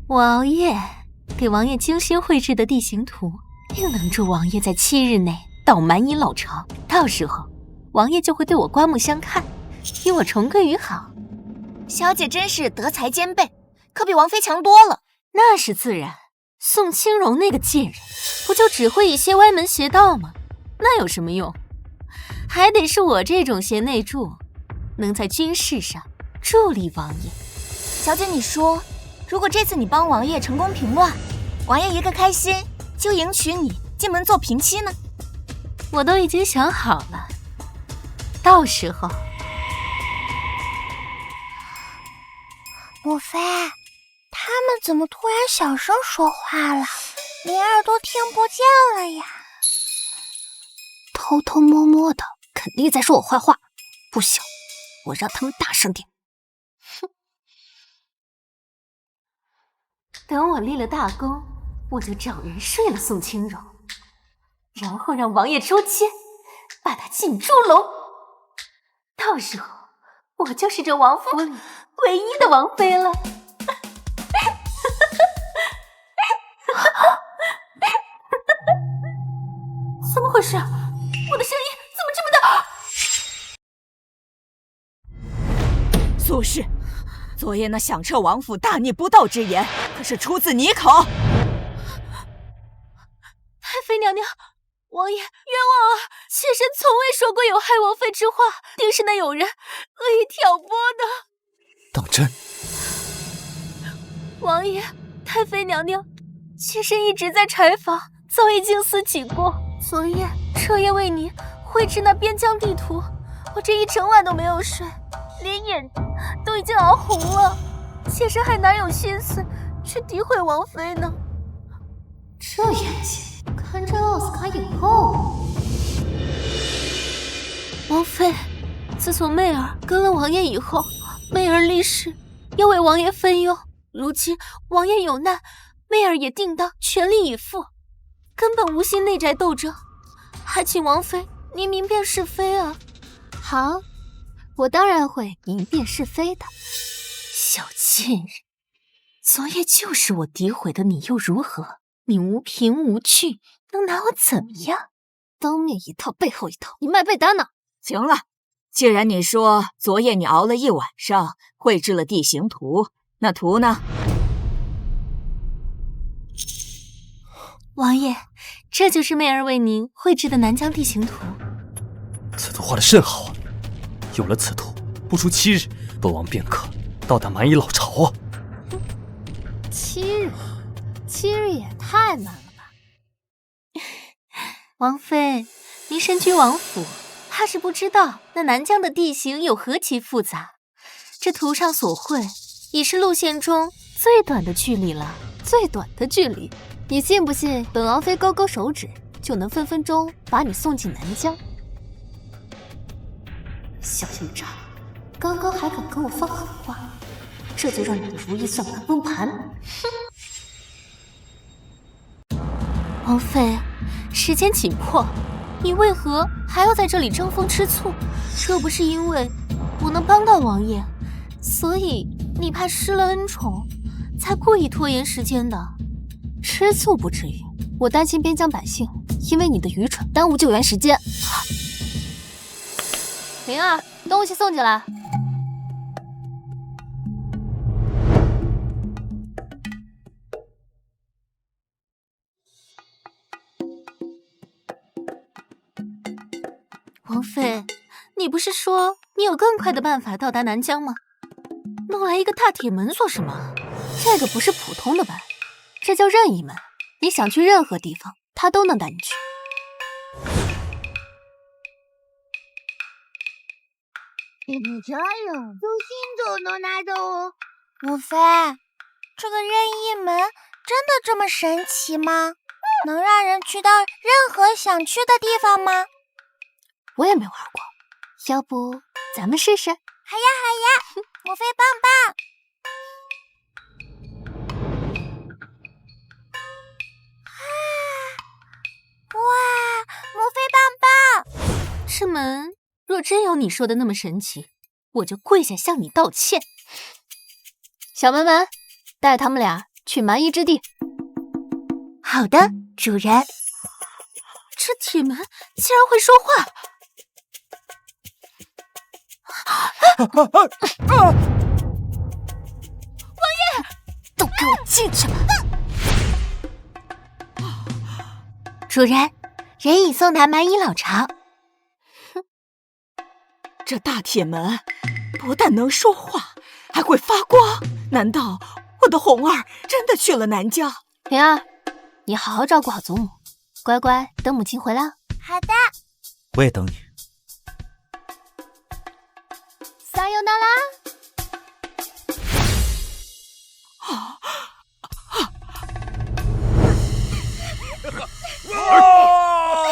王爷，给王爷精心绘制的地形图，定能助王爷在7日内到蛮夷老巢。到时候，王爷就会对我刮目相看，与我重归于好。小姐真是德才兼备，可比王妃强多了。那是自然，宋清荣那个贱人，不就只会一些歪门邪道吗？那有什么用？还得是我这种贤内助，能在军事上助力王爷。小姐，你说，如果这次你帮王爷成功平乱，王爷一个开心就迎娶你进门做平妻呢？我都已经想好了，到时候。母妃，他们怎么突然小声说话了？灵儿都听不见了呀。偷偷摸摸的肯定在说我坏话。不行，我让他们大声点。哼！等我立了大功，我就找人睡了宋清柔，然后让王爷抽签，把他进猪笼。到时候我就是这王府里唯一的王妃了。怎么回事？我的声音怎么这么大？苏氏，昨夜那响彻王府大逆不道之言，可是出自你口？太妃娘娘，王爷冤枉啊！妾身从未说过有害王妃之话，定是那有人恶意挑拨的。当真？王爷，太妃娘娘，妾身一直在柴房，早已经思起过。昨夜彻夜为你绘制那边疆地图，我这一整晚都没有睡，连眼睛都已经熬红了。妾身还哪有心思去诋毁王妃呢？这演技，看这奥斯卡影后。王妃，自从媚儿跟了王爷以后，媚儿立誓要为王爷分忧。如今王爷有难，媚儿也定当全力以赴，根本无心内宅斗争，还请王妃您明辨是非啊！好，我当然会明辨是非的。小贱人，昨夜就是我诋毁的你又如何？你无凭无据，能拿我怎么样？当面一套背后一套，你卖被单呢？行了，既然你说昨夜你熬了一晚上绘制了地形图，那图呢？王爷，这就是媚儿为您绘制的南疆地形图。此图画得甚好啊！有了此图，不出7日，本王便可到达蛮夷老巢啊！7日也太慢了吧！王妃，您身居王府，怕是不知道那南疆的地形有何其复杂。这图上所绘，已是路线中最短的距离了。最短的距离？你信不信本王妃勾勾手指，就能分分钟把你送进南疆？小阴渣，刚刚还敢跟我放狠话，这就让你的如意算盘崩盘！哼！王妃，时间紧迫，你为何还要在这里争风吃醋？若不是因为我能帮到王爷，所以你怕失了恩宠，才故意拖延时间的。吃醋不至于，我担心边疆百姓因为你的愚蠢耽误救援时间。灵儿，东西送进来。王妃，你不是说你有更快的办法到达南疆吗？弄来一个大铁门做什么？这个不是普通的门，这叫任意门。你想去任何地方，他都能带你去。你这样有心就能拿走哦。母妃，这个任意门真的这么神奇吗？能让人去到任何想去的地方吗？我也没玩过，要不咱们试试？好呀好呀，母妃棒棒！哇，母妃棒棒！这门若真有你说的那么神奇，我就跪下向你道歉。小门门，带他们俩去蛮夷之地。好的，主人。这铁门竟然会说话！王爷，都给我进去吧！主人，人已送达蛮夷老巢。哼，这大铁门不但能说话，还会发光。难道我的红儿真的去了南疆？灵儿，你好好照顾好祖母，乖乖等母亲回来。好的，我也等你。撒由那拉。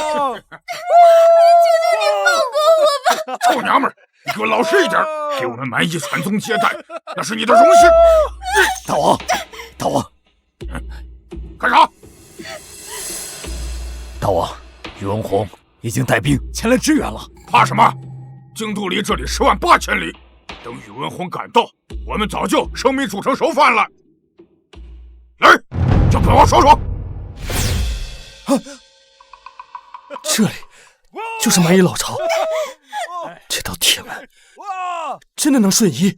求求你放过我！臭娘们儿，你给我老实一点，给我们蛮夷传宗接代，那是你的荣幸。大王，大王，干啥？大王，宇文宏已经带兵前来支援了。怕什么？京都离这里10万8千里，等宇文宏赶到，我们早就生米煮成熟饭了。来，叫本王说说。这里就是蛮夷老巢，这道铁门真的能瞬移？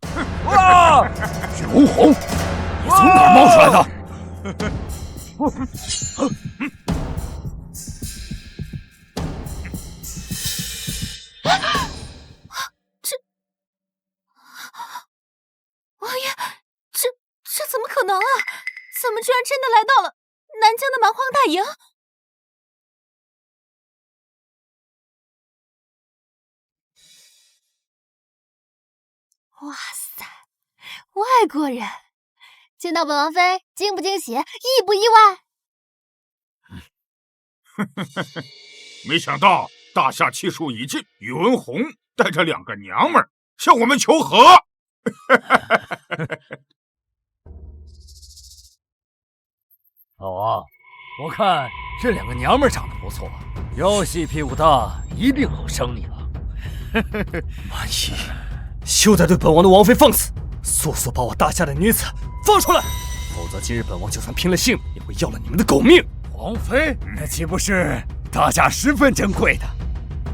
宇文宏，你从哪儿冒出来的？王爷，这怎么可能啊？怎么居然真的来到了南疆的蛮荒大营？哇塞，外国人见到本王妃，惊不惊喜，意不意外？没想到大夏气数已尽，宇文宏带着2个娘们儿向我们求和。大王，我看这2个娘们长得不错，腰细屁股大，一定好生你了。蛮夷，休再对本王的王妃放肆！速速把我大夏的女子放出来，否则今日本王就算拼了性命，也会要了你们的狗命！王妃，那岂不是大夏十分珍贵的？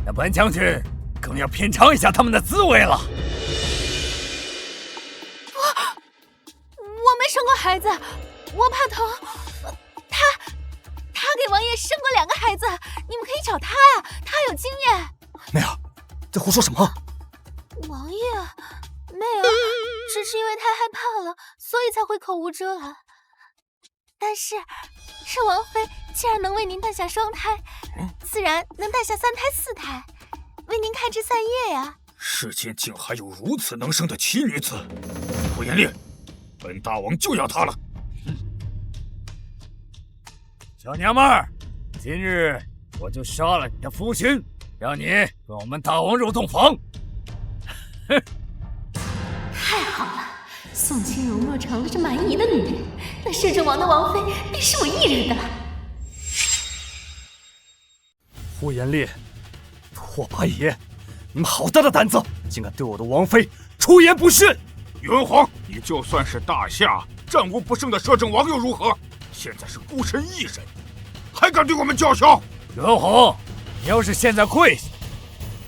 那本将军更要品尝一下他们的滋味了。我没生过孩子，我怕疼。他给王爷生过2个孩子，你们可以找他呀，他有经验。媚儿，在胡说什么？王爷，媚儿只是因为太害怕了，所以才会口无遮拦。但是这王妃既然能为您诞下双胎，自然能诞下3胎4胎，为您开枝散叶呀。世间竟还有如此能生的奇女子，胡延烈，本大王就要她了。小娘们儿，今日我就杀了你的夫君，让你跟我们大王入洞房。哼！太好了，宋清荣若成了这蛮夷的女人，那摄政王的王妃必是我一人的了。胡延烈，拓跋野，你们好大的胆子，竟敢对我的王妃出言不逊！宇文宏，你就算是大夏战无不胜的摄政王又如何？现在是孤身一人，还敢对我们叫嚣？宇文宏，你要是现在跪下，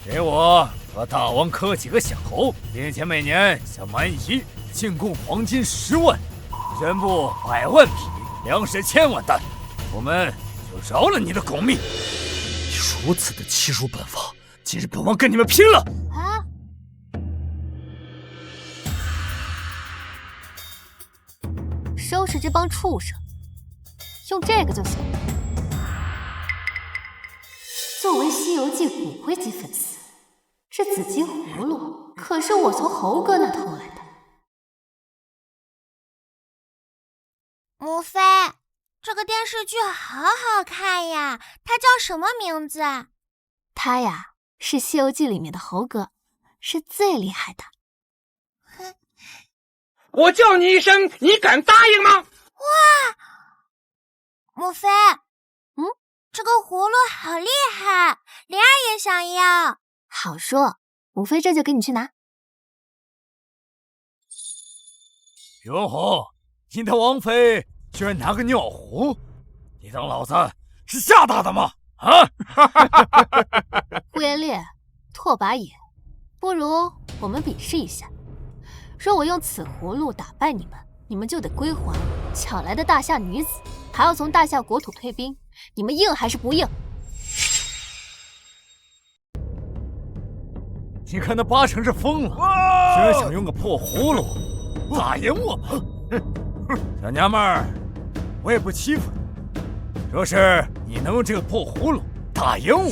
给我和大王磕几个响头，并且每年向蛮夷进贡黄金10万，人布100万匹，粮食1000万担，我们就饶了你的狗命。你如此的欺辱本王，今日本王跟你们拼了！啊！收拾这帮畜生，用这个就行了。作为《西游记》骨灰级粉丝，这紫金葫芦可是我从猴哥那偷来的。母妃，这个电视剧好好看呀，它叫什么名字啊？他呀，是《西游记》里面的猴哥，是最厉害的。我叫你一声，你敢答应吗？哇，母妃，这个葫芦好厉害，灵儿也想要。好说，母妃这就给你去拿。宇文宏，你的王妃居然拿个尿壶，你当老子是吓大的吗？啊！胡延烈，拓跋野，不如我们比试一下。若我用此葫芦打败你们，你们就得归还抢来的大夏女子，还要从大夏国土退兵。你们硬还是不硬？你看那8成是疯了，居然想用个破葫芦打赢我们！小娘们儿，我也不欺负你。若是你能用这个破葫芦打赢我，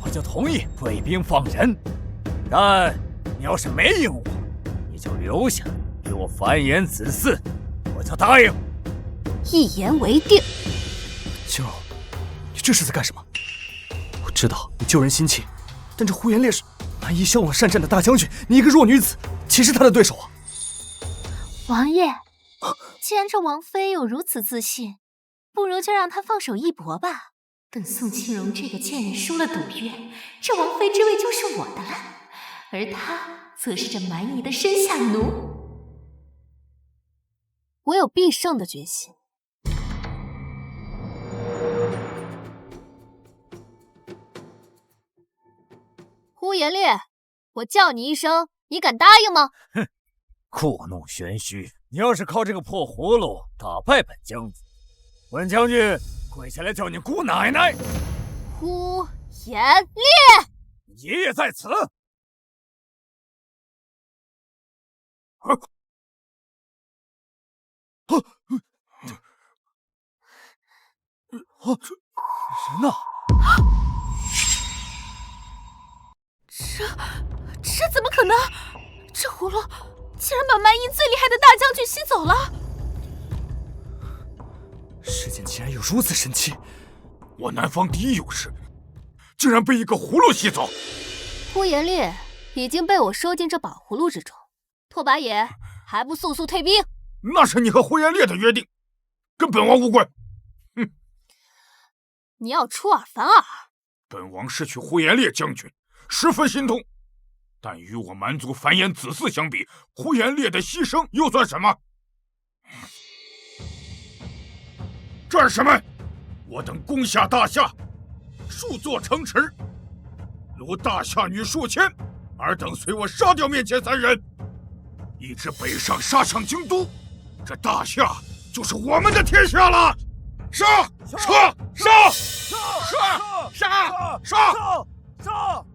我就同意退兵放人。但你要是没赢我，你就留下给我繁衍子嗣，我就答应。一言为定。青柔，你这是在干什么？我知道你救人心切，但这呼延烈是蛮夷骁勇善战的大将军，你一个弱女子，岂是他的对手啊？王爷，既然这王妃有如此自信，不如就让她放手一搏吧。等宋庆荣这个贱人输了赌约，这王妃之位就是我的了，而她则是这蛮夷的身下奴。我有必胜的决心。呼延烈，我叫你一声，你敢答应吗？哼，故弄玄虚！你要是靠这个破葫芦打败本将军，本将军跪下来叫你姑奶奶！呼延烈，爷爷在此。人呢？这怎么可能？这葫芦竟然把蛮夷最厉害的大将军吸走了！世间竟然有如此神器！我南方第一勇士，竟然被一个葫芦吸走！呼延烈已经被我收进这宝葫芦之中，拓跋野还不速速退兵？那是你和呼延烈的约定，跟本王无关。哼！你要出尔反尔！本王失去呼延烈将军，十分心痛。但与我蛮族繁衍子嗣相比，呼延烈的牺牲又算什么？战士们，我等攻下大夏，数座城池，如大夏女数千，尔等随我杀掉面前3人，一直北上杀向京都，这大夏就是我们的天下了！杀！杀！杀！杀！杀！杀！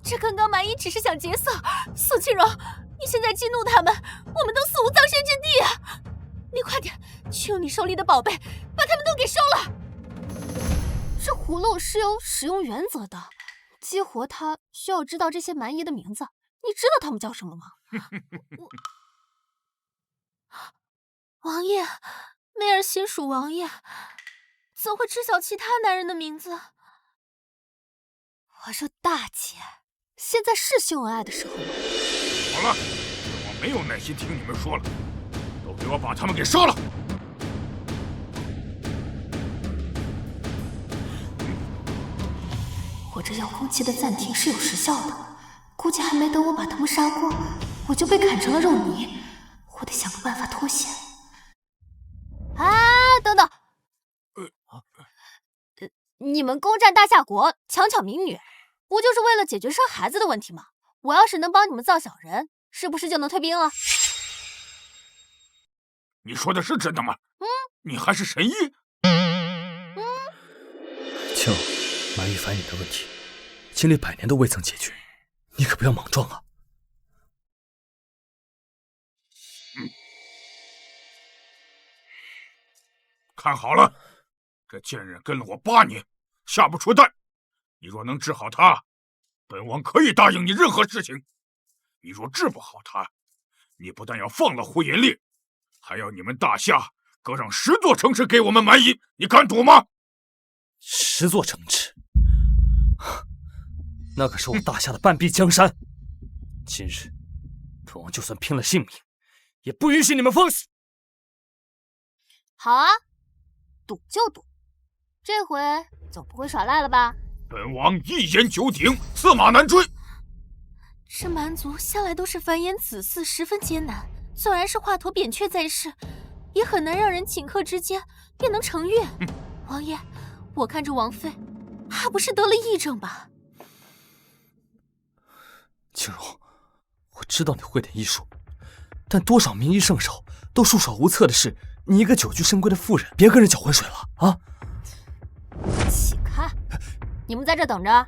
这刚刚蛮夷只是想劫色，宋庆荣，你现在激怒他们，我们都死无葬身之地啊！你快点去用你手里的宝贝，把他们都给收了。这葫芦是有使用原则的，激活它需要知道这些蛮夷的名字。你知道他们叫什么吗？王爷，媚儿心属王爷，怎会知晓其他男人的名字？我说大姐，现在是秀恩爱的时候吗？好了，我没有耐心听你们说了，都给我把他们给杀了！我这遥控器的暂停是有时效的，估计还没等我把他们杀光，我就被砍成了肉泥。我得想个办法脱险。啊，等等，你们攻占大夏国，强抢民女，不就是为了解决生孩子的问题吗？我要是能帮你们造小人，是不是就能退兵了？你说的是真的吗？你还是神医？庆，蛮夷繁衍的问题，经历100年都未曾解决，你可不要莽撞啊！看好了，这贱人跟了我8年，下不出蛋。你若能治好他，本王可以答应你任何事情。你若治不好他，你不但要放了呼延烈，还要你们大夏割让10座城池给我们蛮夷，你敢赌吗？10座城池，那可是我大夏的半壁江山。今日，本王就算拼了性命，也不允许你们放肆。好啊，赌就赌，这回总不会耍赖了吧？本王一言九鼎，驷马难追。这蛮族向来都是繁衍子嗣十分艰难，纵然是华佗扁鹊在世，也很难让人顷刻之间便能成孕。王爷，我看这王妃怕不是得了癔症吧？庆荣，我知道你会点医术，但多少名医圣手都束手无策的事，你一个久居深闺的妇人，别跟人搅浑水了啊！起开！你们在这等着，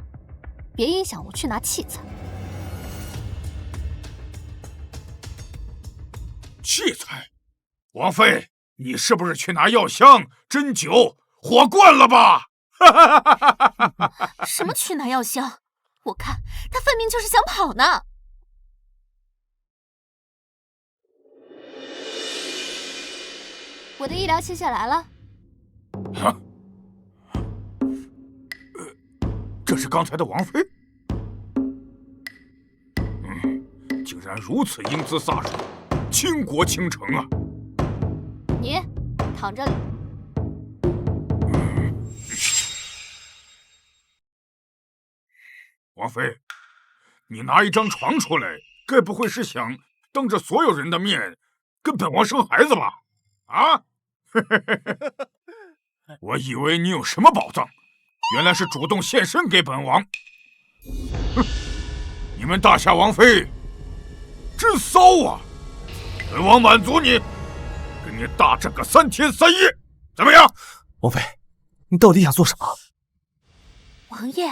别影响我去拿器材。器材？王妃，你是不是去拿药香、针灸、火罐了吧？什么去拿药香？我看他分明就是想跑呢。我的医疗器械来了。这是刚才的王妃？竟然如此英姿飒爽，倾国倾城啊！你躺这里。王妃，你拿一张床出来，该不会是想当着所有人的面跟本王生孩子吧？啊？我以为你有什么宝藏，原来是主动献身给本王。哼！你们大夏王妃真骚啊！本王满足你，给你大整个3天3夜，怎么样？王妃，你到底想做什么？王爷，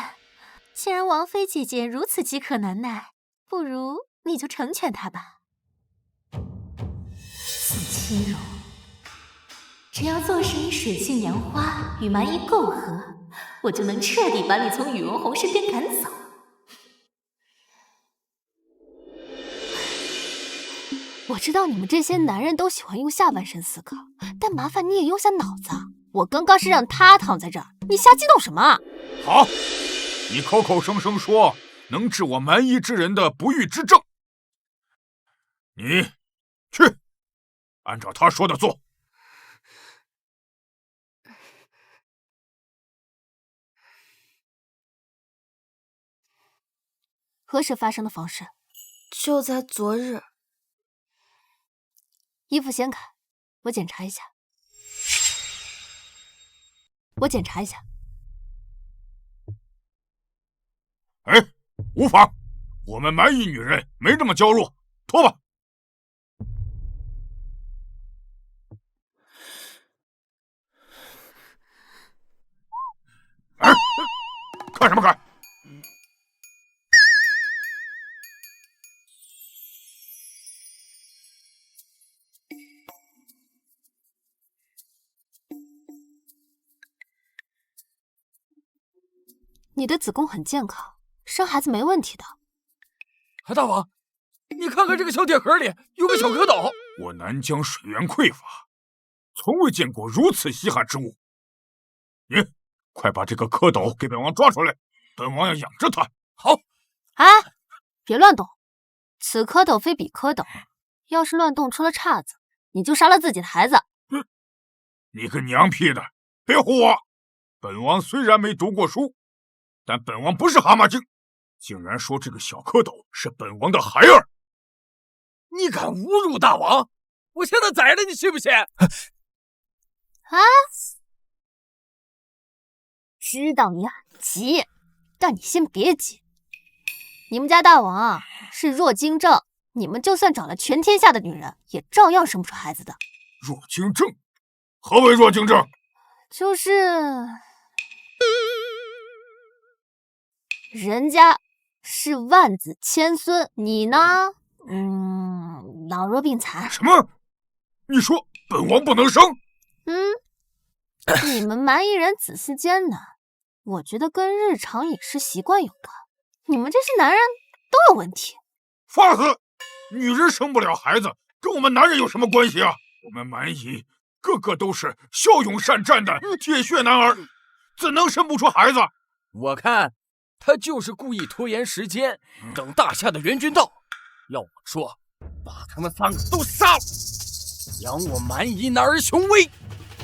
既然王妃姐姐如此饥渴难耐，不如你就成全她吧。宋清荣，只要坐实你水性杨花与蛮夷媾和，我就能彻底把你从宇文宏身边赶走。我知道你们这些男人都喜欢用下半身思考，但麻烦你也用下脑子。我刚刚是让他躺在这儿，你瞎激动什么？好，你口口声声说能治我蛮夷之人的不育之症，你去按照他说的做。何时发生的房事？就在昨日。衣服掀开，我检查一下。我检查一下。哎，无妨，我们蛮夷女人没这么娇弱，脱吧。哎，看什么看？你的子宫很健康，生孩子没问题的。大王，你看看这个小铁盒里有个小蝌蚪。我南疆水源匮乏，从未见过如此稀罕之物。你快把这个蝌蚪给本王抓出来，本王要养着它。好。哎，别乱动，此蝌蚪非彼蝌蚪，要是乱动出了岔子，你就杀了自己的孩子。你个娘屁的，别唬我！本王虽然没读过书，但本王不是蛤蟆精，竟然说这个小蝌蚪是本王的孩儿！你敢侮辱大王？我现在宰了你，信不信？啊！知道你很急，但你先别急。你们家大王啊是弱精症，你们就算找了全天下的女人，也照样生不出孩子的。弱精症？何为弱精症？就是人家是万子千孙，你呢？老弱病残。什么？你说本王不能生？你们蛮夷人子嗣艰难，我觉得跟日常饮食习惯有关。你们这些男人都有问题。放肆！女人生不了孩子，跟我们男人有什么关系啊？我们蛮夷个个都是骁勇善战的铁血男儿，怎能生不出孩子？我看他就是故意拖延时间，等大夏的援军到。要我说，把他们3个都杀了，扬我蛮夷男儿雄威！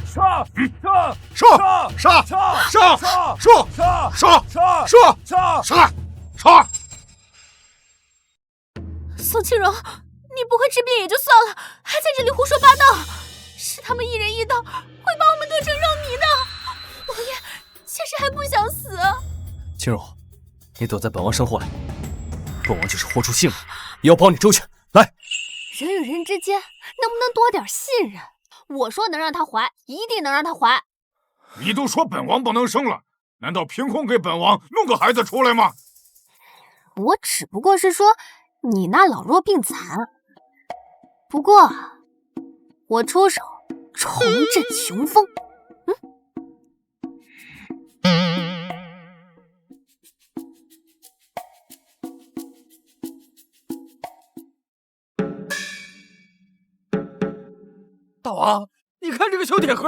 杀！宋清荣，你不会治病也就算了，还在这里胡说八道，是他们一人一刀，会把我们剁成肉泥的。王爷，妾身还不想死。青柔，你躲在本王身后来，本王就是豁出性命也要保你周全。来，人与人之间能不能多点信任？我说能让他怀，一定能让他怀。你都说本王不能生了，难道凭空给本王弄个孩子出来吗？我只不过是说你那老弱病残。不过我出手重振雄风。大王，你看这个小铁盒，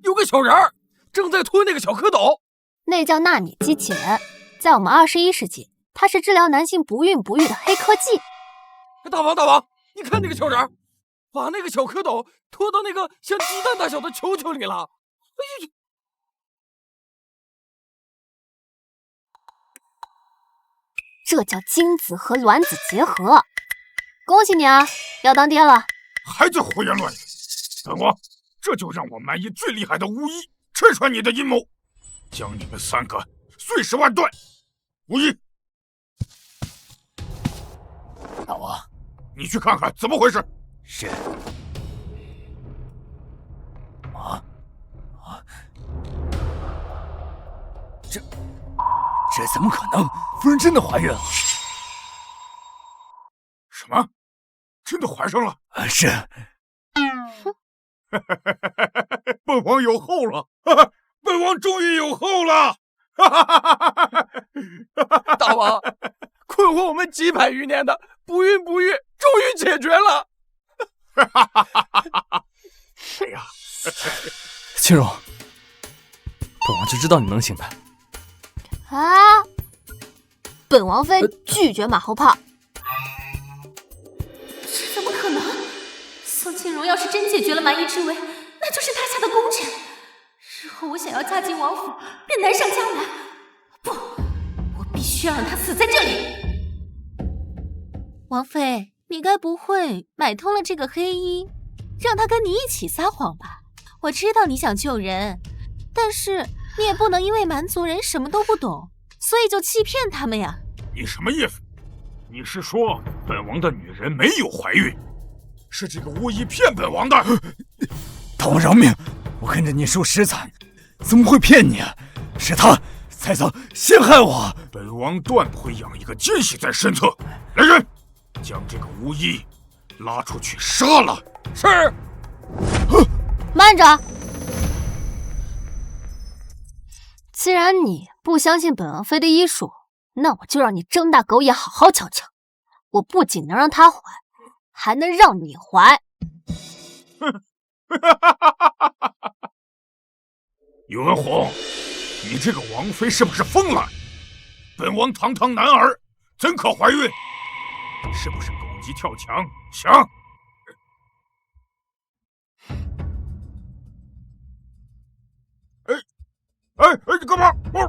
有个小人儿正在吞那个小蝌蚪。那叫纳米机器人，在我们21世纪，它是治疗男性不孕不育的黑科技。大王，你看那个小人，把那个小蝌蚪拖到那个像鸡蛋大小的球球里了。哎呦！这叫精子和卵子结合。恭喜你啊，要当爹了！还在胡言乱语！本王这就让我蛮夷最厉害的巫医拆穿你的阴谋，将你们3个碎尸万段！巫医，大王，你去看看怎么回事。是。这怎么可能？夫人真的怀孕了？什么？真的怀上了？是。本王有后了！本王终于有后了！大王，困惑我们几百余年的不孕不育终于解决了！哎呀，青荣，本王就知道你能行的。啊！本王妃拒绝马后炮。这怎么可能？宋庆荣要是真解决了蛮夷之围，那就是大夏的功臣。日后我想要嫁进王府，便难上加难。不，我必须要让他死在这里。王妃，你该不会买通了这个黑衣，让他跟你一起撒谎吧？我知道你想救人，但是你也不能因为蛮族人什么都不懂，所以就欺骗他们呀。你什么意思？你是说本王的女人没有怀孕，是这个巫医骗本王的？大王饶命！我跟着你受实惨，怎么会骗你啊？是他才想陷害我。本王断不会养一个奸细在身侧。来人，将这个巫医拉出去杀了。是。慢着！既然你不相信本王妃的医术，那我就让你睁大狗眼好好瞧瞧。我不仅能让她怀，还能让你怀。宇文宏，你这个王妃是不是疯了？本王堂堂男儿，怎可怀孕？是不是狗急跳墙？想？哎，你干嘛？哎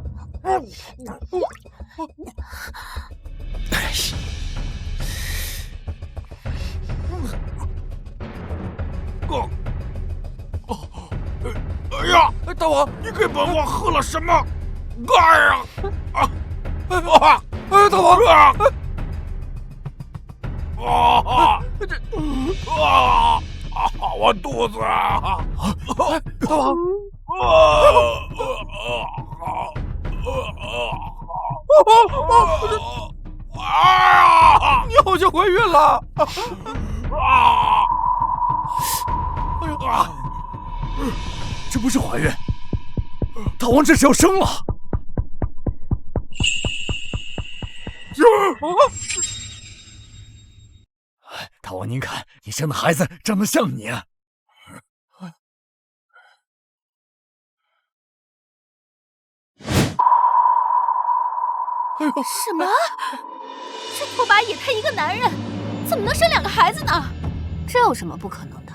呀，大王，你给本王喝了什么？哎呀！大王！我肚子啊！大王！你好像怀孕了！哎呦啊！这不是怀孕，大王这是要生了！大王，您看，你生的孩子长得像你啊！哎呦，什么？这拓跋野他一个男人，怎么能生2个孩子呢？这有什么不可能的？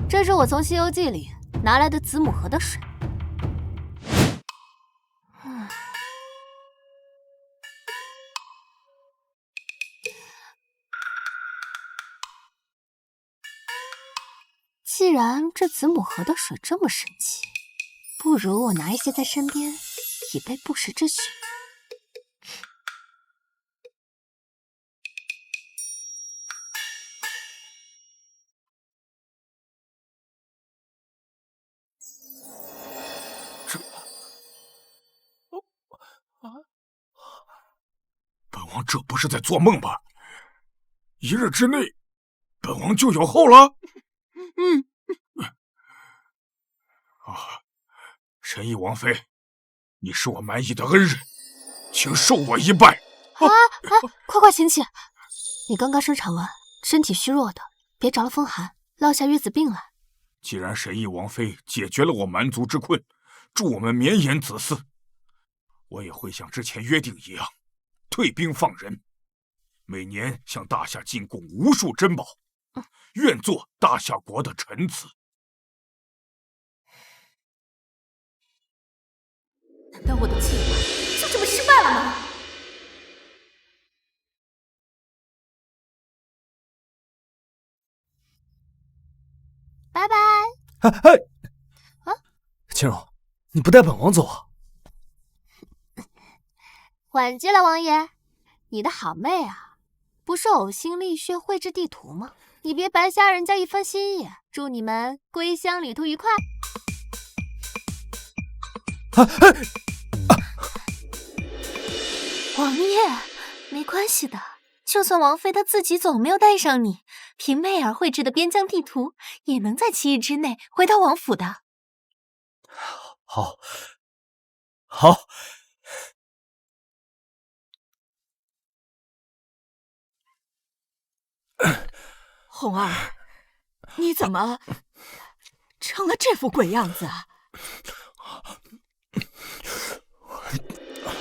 这是我从《西游记》里拿来的子母河的水。既然这子母河的水这么神奇，不如我拿一些在身边，以备不时之需。本王这不是在做梦吧？1日之内，本王就有后了。神翼王妃，你是我蛮夷的恩人，请受我一拜。快请起！你刚刚生产完，身体虚弱的，别着了风寒，落下月子病来。既然神翼王妃解决了我蛮族之困，助我们绵延子嗣，我也会像之前约定一样，退兵放人，每年向大夏进贡无数珍宝，愿做大夏国的臣子。难道我的计划就这么失败了吗？拜拜。青荣，你不带本王走啊？晚进了，王爷。你的好妹啊，不是呕心沥血绘制地图吗？你别白瞎人家一番心意。祝你们归乡旅途愉快。王爷，没关系的，就算王妃她自己走，没有带上你，凭媚儿绘制的边疆地图，也能在7日之内回到王府的。好。红儿，你怎么成了这副鬼样子啊？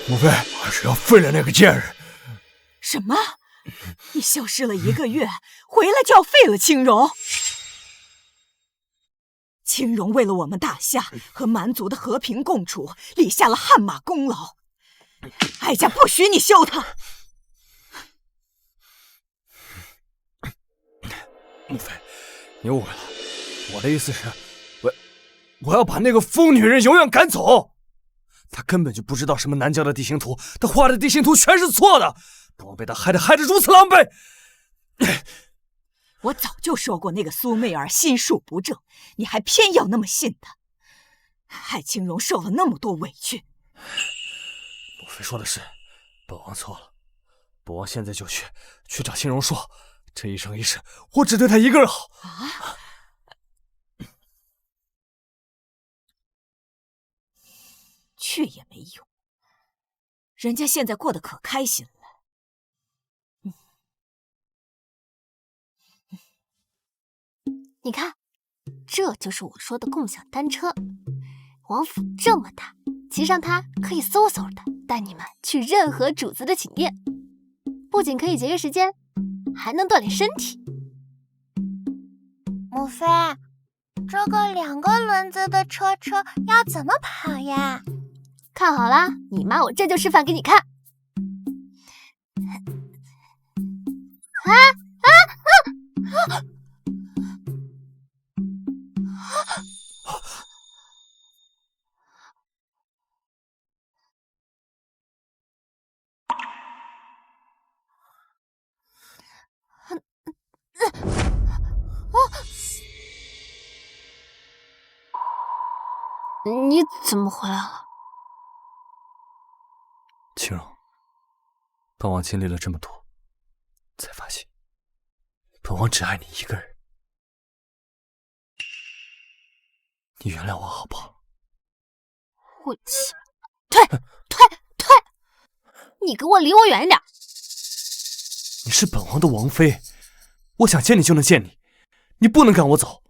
母妃，还是要废了那个贱人。什么？你消失了1个月，回来就要废了青荣？青荣为了我们大夏和蛮族的和平共处，立下了汗马功劳，哀家不许你休他。母妃，你误会了，我的意思是，我要把那个疯女人永远赶走。她根本就不知道什么南疆的地形图，她画的地形图全是错的，本王被她害得如此狼狈。我早就说过那个苏媚儿心术不正，你还偏要那么信她，害青荣受了那么多委屈。母妃说的是，本王错了，本王现在就去找青荣说，这一生一世，我只对她一个人好。啊！去也没用，人家现在过得可开心了。你看，这就是我说的共享单车。王府这么大，骑上它可以嗖嗖的带你们去任何主子的寝殿，不仅可以节约时间，还能锻炼身体。母妃，这个2个轮子的车要怎么跑呀？看好啦，你妈我这就示范给你看。你怎么回来了？青荣，本王经历了这么多，才发现本王只爱你一个人。你原谅我好不好？晦气！退！你给我离我远一点！你是本王的王妃，我想见你就能见你，你不能赶我走。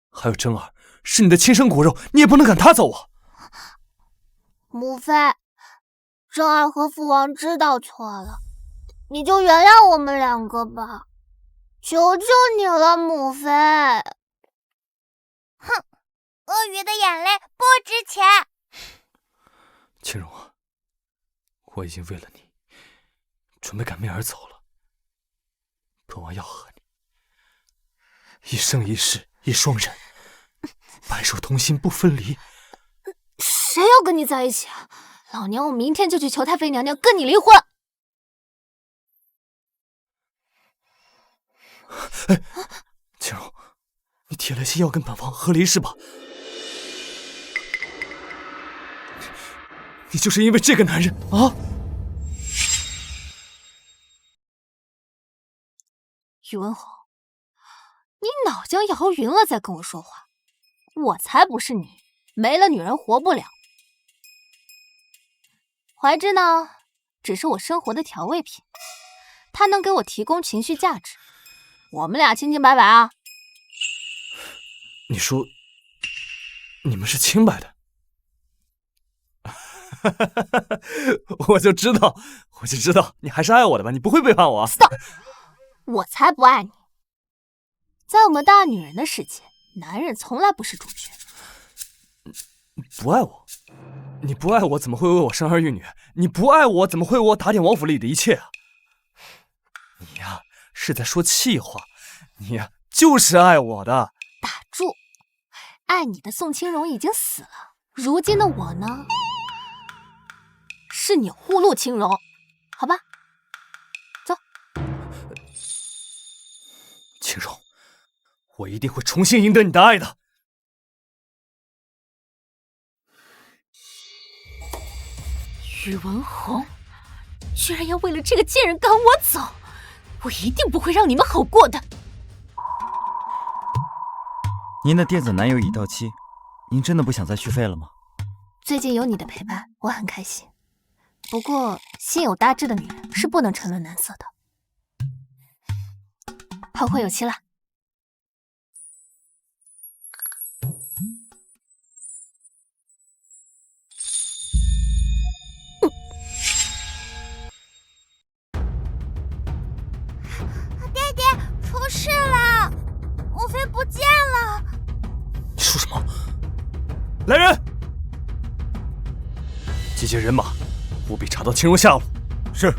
还有真儿是你的亲生骨肉，你也不能赶她走啊！母妃，真儿和父王知道错了，你就原谅我们2个吧，求求你了，母妃。哼，鳄鱼的眼泪不值钱。青荣啊，我已经为了你准备赶媚儿走了。本王要和你一生一世一双人，白首同心不分离。谁要跟你在一起啊？老娘我明天就去求太妃娘娘跟你离婚。青荣，你铁了心要跟本王和离是吧？你就是因为这个男人啊？宇文宏，你脑浆摇匀了再跟我说话，我才不是你，没了女人活不了。怀之呢，只是我生活的调味品，它能给我提供情绪价值。我们俩清清白白啊！你说你们是清白的？我就知道，你还是爱我的吧？你不会背叛我。Stop！ 我才不爱你。在我们大女人的世界，男人从来不是主角。不爱我？你不爱我，怎么会为我生儿育女？你不爱我，怎么会为我打点王府里的一切啊？你呀，是在说气话。你呀，就是爱我的。打住！爱你的宋清荣已经死了，如今的我呢，是你护路清荣，好吧？走。清荣，我一定会重新赢得你的爱的。宇文宏，居然要为了这个贱人赶我走，我一定不会让你们好过的。您的电子男友已到期，您真的不想再续费了吗？最近有你的陪伴，我很开心。不过，心有大志的女人是不能沉沦男色的。炮灰有期了。爹爹，出事了！母妃不见了！你说什么？来人！集结人马，务必查到清荣下落。是。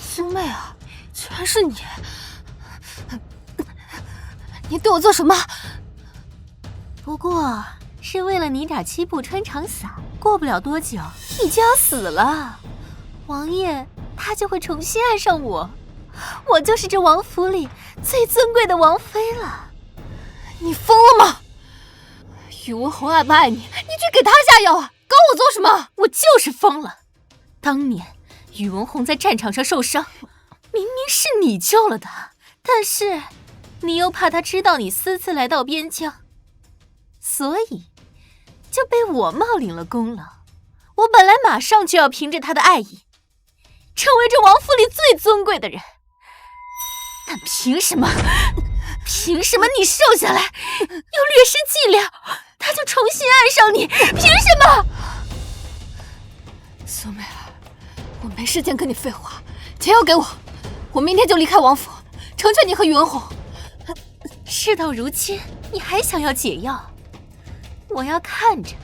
苏媚儿，居然是你！你对我做什么？不过是为了你点七步穿肠散，过不了多久你就要死了。王爷他就会重新爱上我，我就是这王府里最尊贵的王妃了。你疯了吗？宇文宏爱不爱你，你去给他下药啊！搞我做什么？我就是疯了。当年宇文宏在战场上受伤，明明是你救了他，但是你又怕他知道你私自来到边疆，所以就被我冒领了功劳。我本来马上就要凭着他的爱意成为这王府里最尊贵的人，但凭什么你瘦下来又略施伎俩，他就重新爱上你？凭什么？苏媚儿，我没时间跟你废话，钱要给我，我明天就离开王府，成全你和宇文宏。事到如今，你还想要解药？我要看着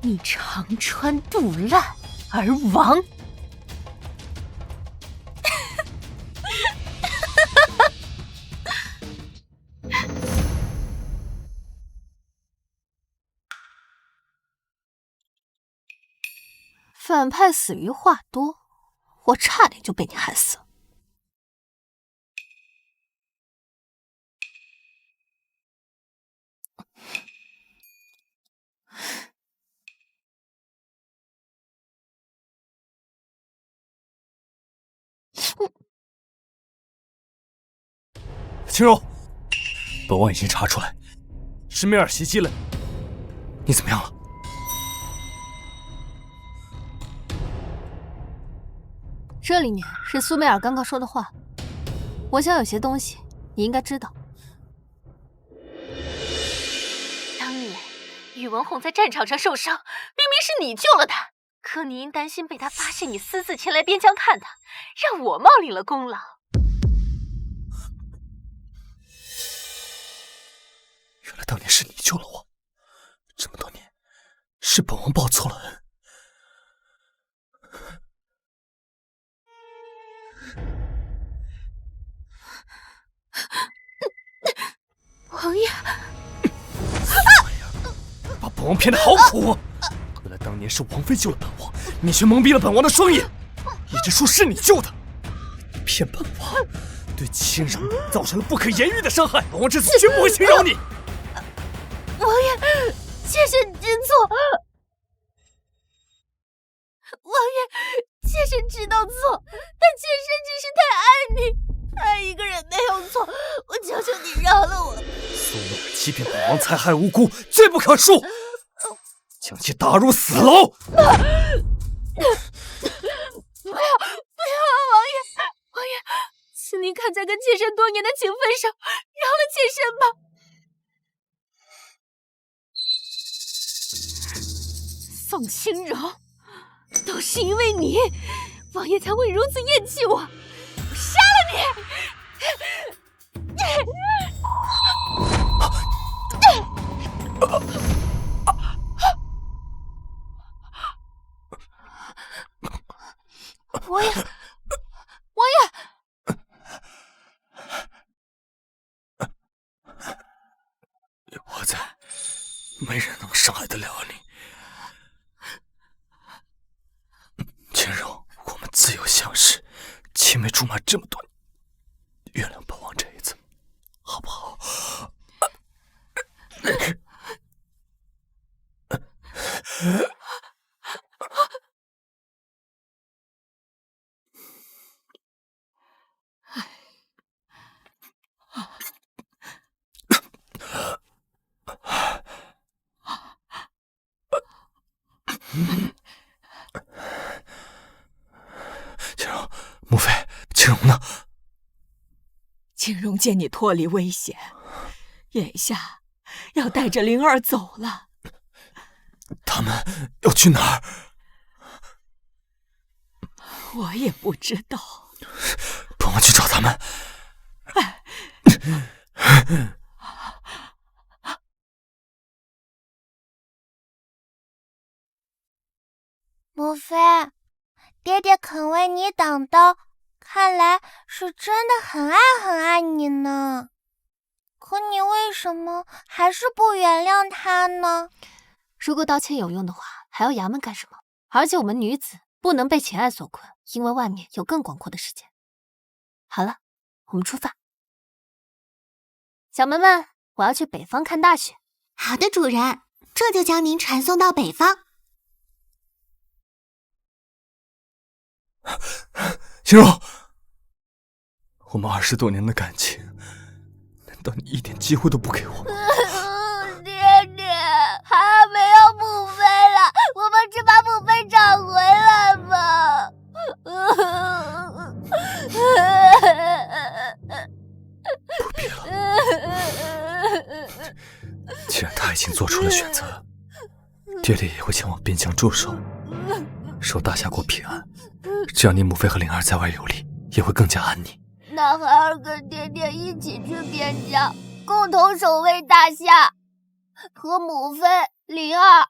你肠穿肚烂而亡。反派死于话多，我差点就被你害死了。清荣，本王已经查出来，是媚儿袭击了你，你怎么样了？这里面是苏媚儿刚刚说的话，我想有些东西你应该知道。当年宇文宏在战场上受伤，明明是你救了他，可你因担心被他发现你私自前来边疆看他，让我冒领了功劳。原来当年是你救了我，这么多年是本王报错了恩。王爷，把本王骗得好苦！原来当年是王妃救了本王，你却蒙蔽了本王的双眼，一直说是你救的，你骗本王，对清荣造成了不可言喻的伤害。本王这次绝不会轻饶你。王爷，妾身知错。王爷，妾身知道错，但妾身只是太爱你。爱一个人没有错，我求求你饶了我。苏媚儿欺骗本王，残害无辜，罪不可恕。起打入死牢！不要，王爷，请您看在跟妾身多年的情分上，饶了妾身吧。宋清柔，都是因为你，王爷才会如此厌弃我，我杀了你！王爷，有我在，没人能伤害得了你。清柔，我们自幼相识，青梅竹马这么多年，原谅本王这一次，好不好？清柔，母妃，清柔呢？景荣见你脱离危险，眼下要带着灵儿走了。他们要去哪儿？我也不知道。本王去找他们。母妃，爹爹肯为你挡刀，看来是真的很爱你呢。可你为什么还是不原谅他呢？如果道歉有用的话，还要衙门干什么？而且我们女子不能被情爱所困，因为外面有更广阔的世界。好了，我们出发。小门们，我要去北方看大雪。好的，主人，这就将您传送到北方。清柔，我们20多年的感情，难道你一点机会都不给我？爹爹，孩儿没有母妃了，我们只把母妃找回来吧。不必了，既然他已经做出了选择，爹爹也会前往边疆驻守，守大夏国平安。这样你母妃和灵儿在外游历也会更加安宁。那孩儿跟爹爹一起去边疆，共同守卫大夏，和母妃、灵儿。